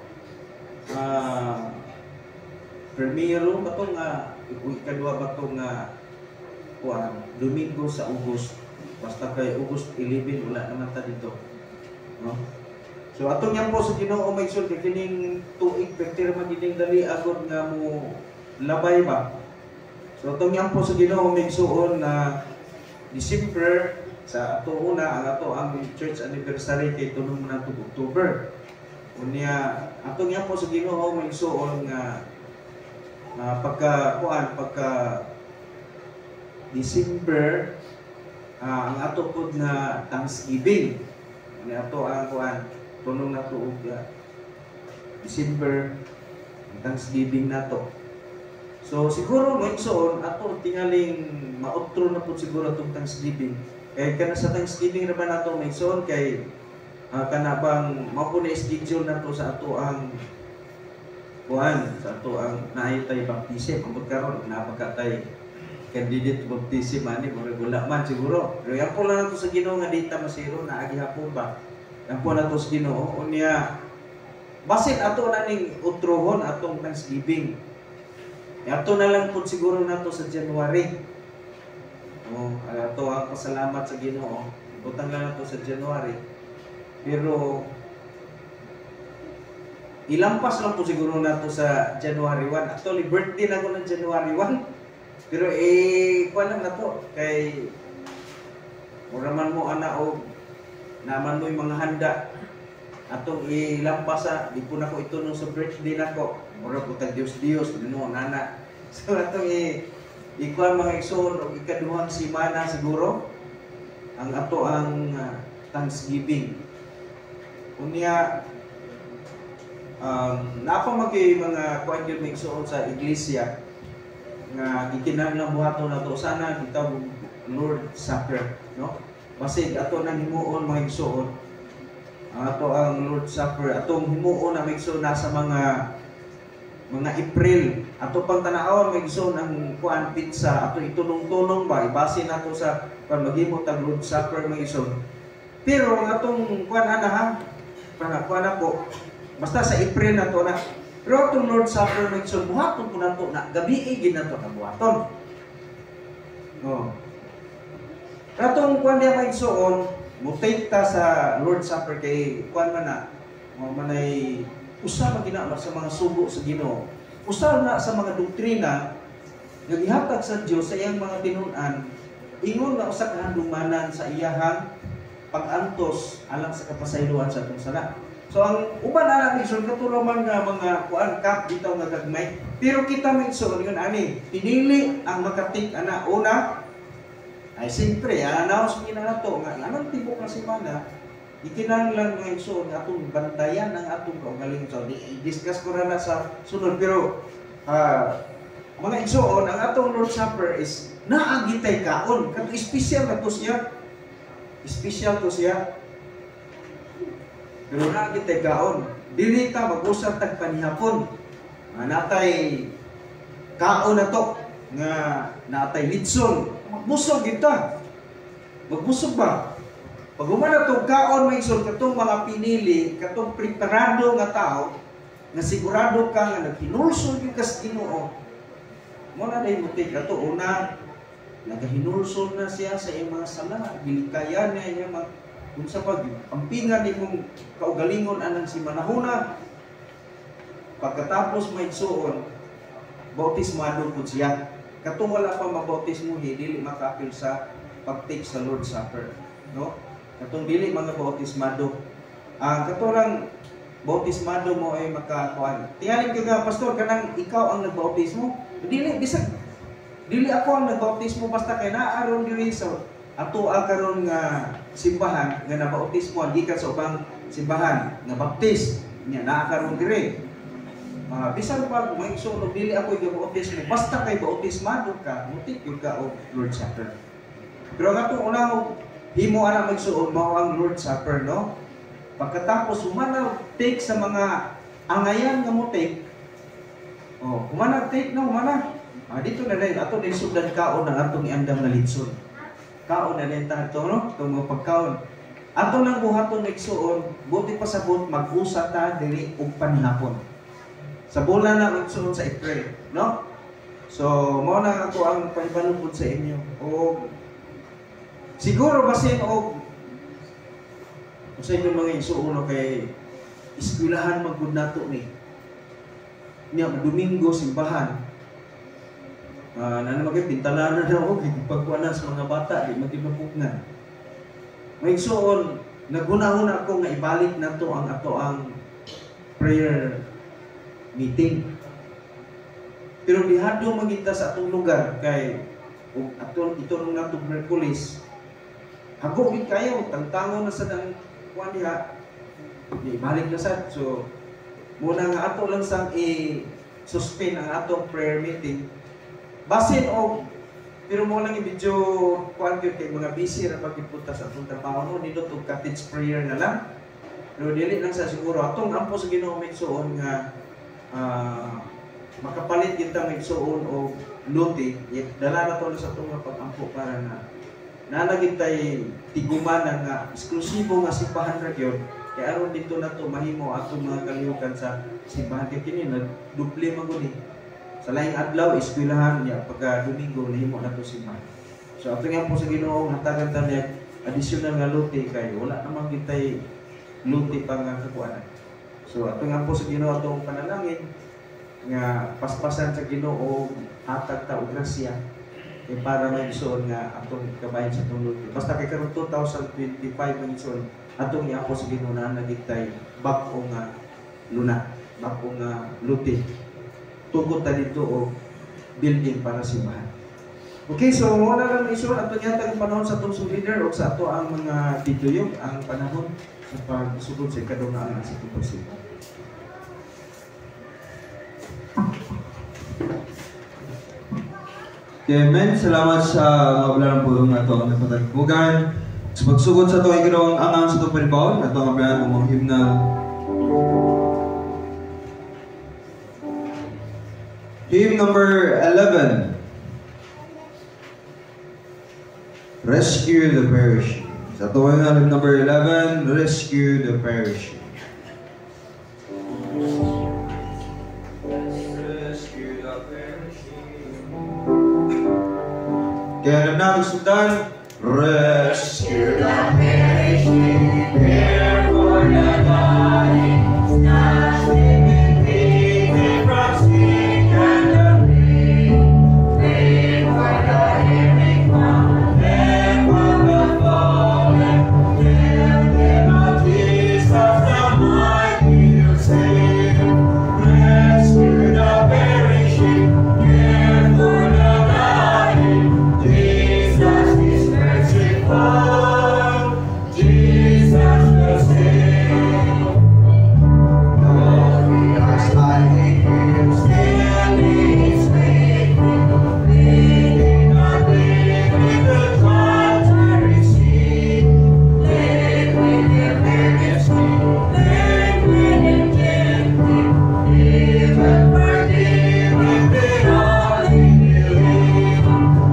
Primero ba to nga ikadua ba to nga kuan Domingo sa August basta kay August 11 wala naman ta dito no. So atong yan po sa Ginoo may sul kining tuig pektir magining dali agod nga mo labay ba. So atong yan po sa Ginoo may suon na December sa ato una ang ato ang church anniversary kay tunog na October. Unya atong yan po sa Ginoo may suon nga pagka December ang ato pod na Thanksgiving. Unya ato ang kuan tulong na tuog December Thanksgiving na to. So siguro mo igsoon ato tingaling mautro na po siguro itong Thanksgiving. Kaya kana sa Thanksgiving ra ba nato may igsoon kay kanabang mao na schedule na to sa ato ang kuan sa ato ang naaytay baptism ang pagkaron napagkatay candidate baptism ani mo wala man siguro. Pero yan po lang nato sa Ginoo nga dita masiro na agi hapon ba. Yan po na ito sa Ginoo. Unya, basit ato na ning utrohon atong Thanksgiving. Ato na lang po siguro na ito sa January. Ato ang pasalamat sa Ginoo. Butang lang na ito sa January. Pero, ilampas lang po siguro nato sa January 1. Actually, birthday na ko ng January 1. Pero kuha lang na to. Kay, oraman mo ana o naman mo yung mga handa. Atong ilampas di po na ko ito nung sa birthday na ko. Ora po tag Diyos-Diyos, no, nana. So atong ikuha mga igsoon o ikaduhang simana siguro ang ato ang Thanksgiving. Unya napamagay mga kuan gyud may igsoon sa iglesia nga gikinahanglan buhaton nato sana kita Lord Supper, no? Basig ato nang himuon mga igsoon ato ang Lord Supper atong himuon na igsoon nasa mga April ato pang tanawon mga igsoon ang kuan pizza ato itunong-tunong ba ibase nato sa pag maghimo tag Lord Supper mga igsoon. Pero ang atong kuan ana ha kuan ako basta sa April na to na. Pero itong Lord Supper may igsoon, buhaton po na to na gabi gin na to na buhaton. No. Katong kuan niya may igsoon, mutake ta sa Lord Supper kay kuan man na, manay usa man gina sa mga sugo sa Ginoo. Usa na sa mga doktrina nga gihatag sa Dios sa iyang mga tinun-an, ingon nga usa ka handumanan sa iyahang pag-antos alang sa kapasayloan sa atong sala. So ang uban ana igsoon katulungan nga mga kuan kap bitaw nga gagmay. Pero kita may igsoon yun ani, pinili ang makatik ana una ay siyempre announce nila na to nga anong tibok na semana ikinahanglan nga igsoon nga atong bantayan ang atong kaugalingon. So i-discuss ko na sa sunod pero mga igsoon ang atong Lord Supper is naagitay kaon kadto special na to siya. Special to siya. Pero na kita gaon, dili ta mag-usap tag panihapon. Natay kaon na to nga natay litson. Magbusog kita. Magbusog ba? Pag humana to kaon may isol katong mga pinili, katong preparado nga tao nga sigurado ka nga naghinulsol yung kas Ginoo. Mo na dai mutik ato una nagahinulsol na siya sa iyang mga sala, gilikayan niya niya kung sa pag-ampingan ni mong kaugalingon anang si manahuna pagkatapos may igsoon bautismado po siya katong wala pa mabautismo dili makapil sa pag-take sa Lord Supper, no? Katong dili mga bautismado katong bautismado mo ay makakuan tingali ka pastor kanang ikaw ang nagbautismo dili bisag dili ako ang nagbautismo basta kay naaron diri sa ato karon nga simbahan nga nabautismo gikan sa ubang simbahan nga baptist nya naa karon dire. Bisan pa may igsoon dili ako gibautismo basta kay bautismado ka mutik gyud ka og Lord Supper. Pero nga to una himo ana magsuon mao ang Lord Supper, no? Pagkatapos humana take sa mga angayan nga mo take. Humana take na humana. Dito na dai ato dai sugdan kaon ang atong iandam nga litson. Kaon na rin tayo, no? Itong mga pagkaon. Ato nang buhaton igsoon, buti pa sabot mag-usa ta diri og panihapon. Sa bulan na igsoon sa April, no? So, mao na ako ang paibalupod sa inyo. O siguro basin og sa inyo mga igsoon kay eskwelahan magud nato ni. Nya Domingo simbahan. Nana magpintalanan na ako pagkuana sa mga bata di magibapugnan. May igsoon nagunahon ako nga ibalik nato ang ato ang prayer meeting. Pero dihadto magita sa atong lugar kay atong itong nato Merkulis. Hago gid kayo tangtangon na sa dang kuan diha. Di balik na sad. So muna nga ato lang sang i-suspend ang atong prayer meeting. Basin og pero mo lang i-video kuan gyud kay mga busy ra pagpunta sa atong trabaho no nindot og cottage prayer na lang. Pero dili lang sa siguro atong ampo sa Ginoo migsuon nga makapalit kita migsuon og luti dala na to sa atong pag-ampo para na nalagit tay tiguman nga eksklusibo nga simbahan ra gyud kay aron dito na to mahimo atong mga kalihukan sa simbahan kay kini na duble maguni. Sa laing adlaw eskwelahan niya pagka Domingo nahimo na to simbahan. So ato nga po sa Ginoo hatagan ta niya additional nga luti kay wala namang gitay luti pa nga kakuanan. So ato nga po sa Ginoo atong panalangin nga paspasan sa Ginoo hatag ta og grasya kay para may isuon nga atong kabayan sa tunod. Basta kay karon 2025 ang isuon atong iapos sa Ginoo na nagitay bag-o nga luna, bag-o nga luti. Tugot ta dito og building para simbahan. Okay, so wala lang isuon ato yata ang panahon sa atong leader o sa ato ang mga tituyok ang panahon sa pagsugod sa kadungaan sa pagsimba. Okay, men, salamat sa mga balarang pulong na ito ang napatagpugan. Sa pagsugod sa ito ay ginawang angang sa itong panibaon, ito ang abrahan ng mga hymnal. Hymn number 11. Rescue the perishing. Sa ito ay hymn number 11, Rescue the perishing. Kaya alam natin sundan, rescue the perishing, care for the dying, snatch them and keep them from sin and the grave, pray for the hearing one, them from the fallen, tell them of Jesus the mighty to save, rescue the perishing, care for the dying. Jesus is merciful, Jesus will save. Glorious lighting Him, standing His waiting, leading the grave with the clouds to receive. Led with Him majesty, led with Him gently, even forgiving with all He believe.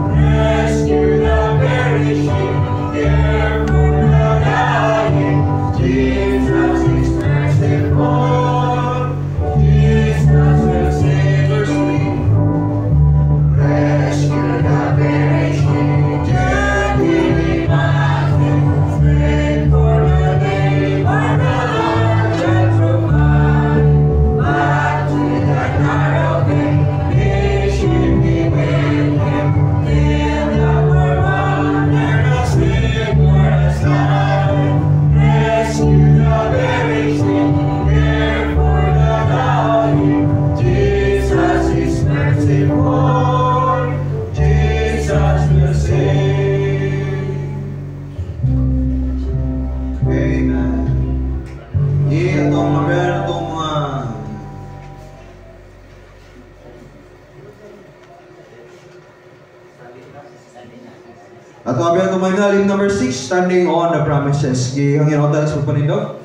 Rescue the perishing, care for the dying. Jesus is merciful, Jesus will save us. Rescue the perishing, gently reminding, spread for the day, for the Lord shall provide. Back to the narrow way, patiently wait Him. Rescue the perishing, care for the dying. Jesus is merciful, Jesus will save. Amen. Itong mga at mga tumagal, number 6, standing on the promises. Ang ginawatan sa panindog.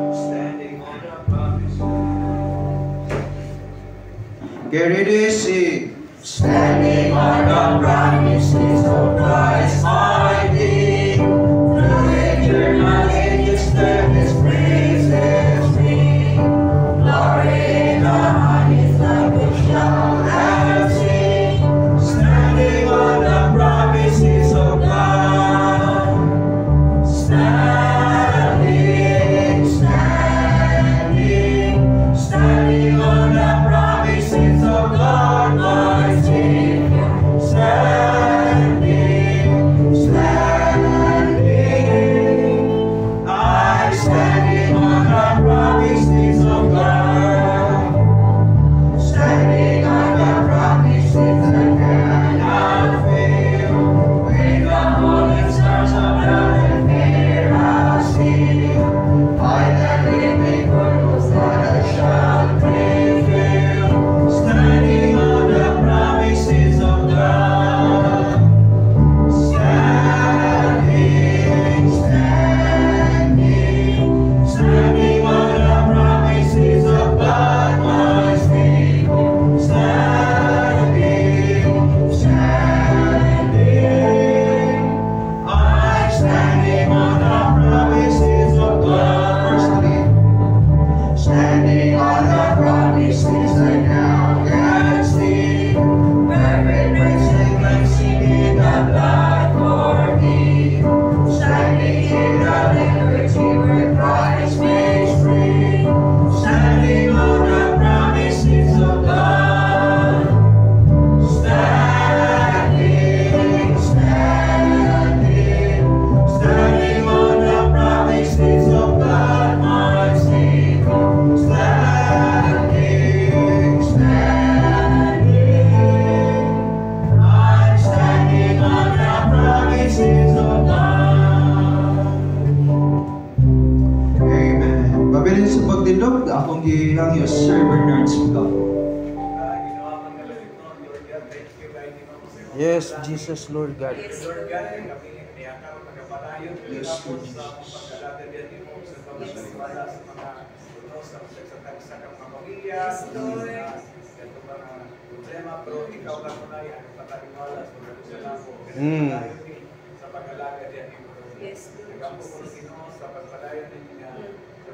Standing on the promises. Carry this, standing on the promises of Christ mighty. Through eternal ages, let His praises ring. Glory in the highest, that we shall have seen. Standing on the promises of God. Standing, standing, standing on the promises of God, my Savior. Standing, Pabilin sa pagdindog, akong gihangyo Sir Bernard Sugao. Yes, Jesus, Lord God. Yes, Lord Jesus.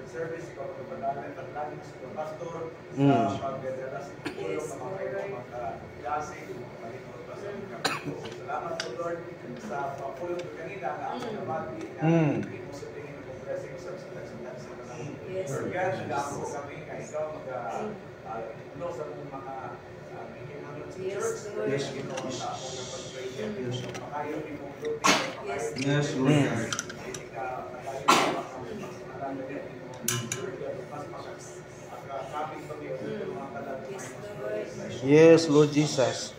Service ikaw pagpadalan at laging sa pastor sa pagdadala sa tulong sa mga kayo magkasing malingkod pa sa mga kapito. Salamat po Lord sa papulong ko kanina na ang namati na hindi mo sa tingin ng blessing sa tagsalag sa mga Lord God, nag-aampo kami na ikaw mag-ulo sa mga ikinanod sa church. Yes, ginawa sa akong napag-pray. Pakayo ni mong lupi. Yes, Lord God. Hindi ka pakayo sa mga Yes, Lord Jesus.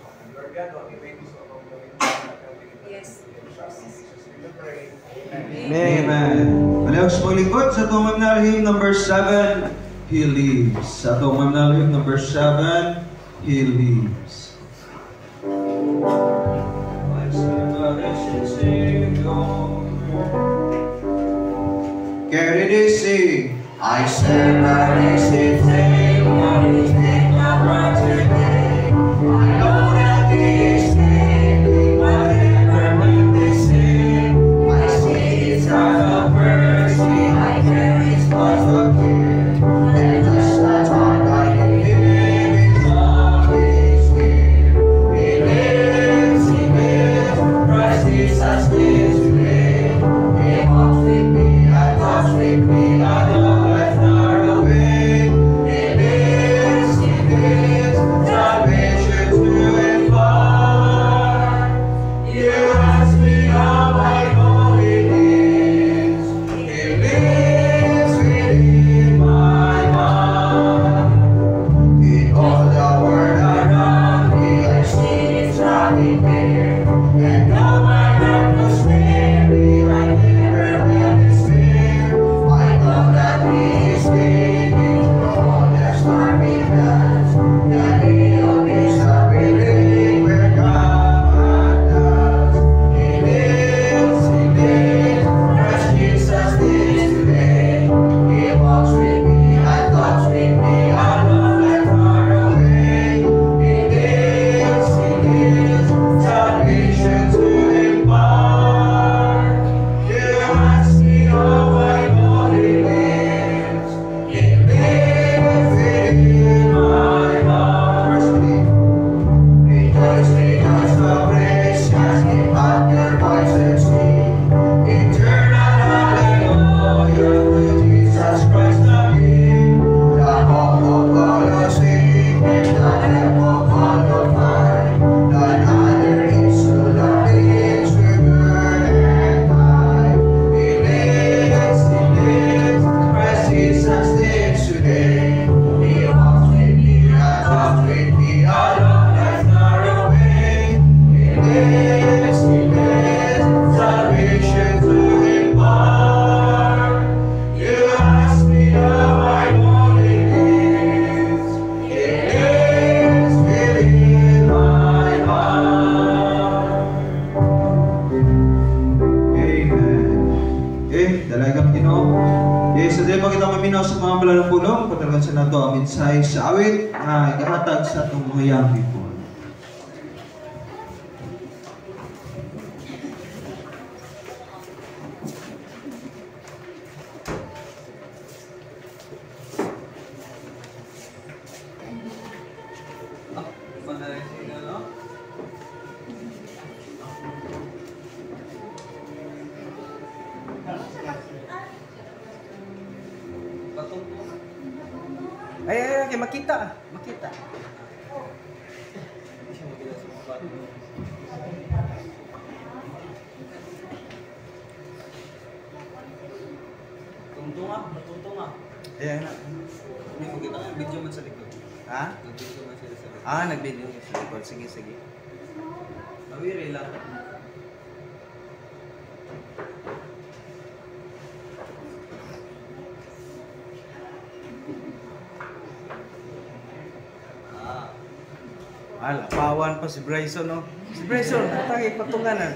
Amen. Alam sa paglingkod sa itong mamnalihim number 7, He lives. Sa itong mamnalihim number 7, He lives. Carry this sing. I serve a risen Savior, His name shall rise today. I know that He is living, whatever when they say. I see His heart of mercy, I hear His voice of care. And just as one I can live in love is here. He lives, Christ Jesus lives today. He walks with me, I talks with me, I know. Sa awit na ikahatag sa itong mga young people. Ay, makita. Tungtong ah. Ayan na. Hindi mo kita ang video man sa likod. Ha? Nag-video man sila sa likod. Nag-video sa likod. Sige. Mawiri lang. Ala, pawan pa si Bryson, no? Si Bryson, natangay patunganan.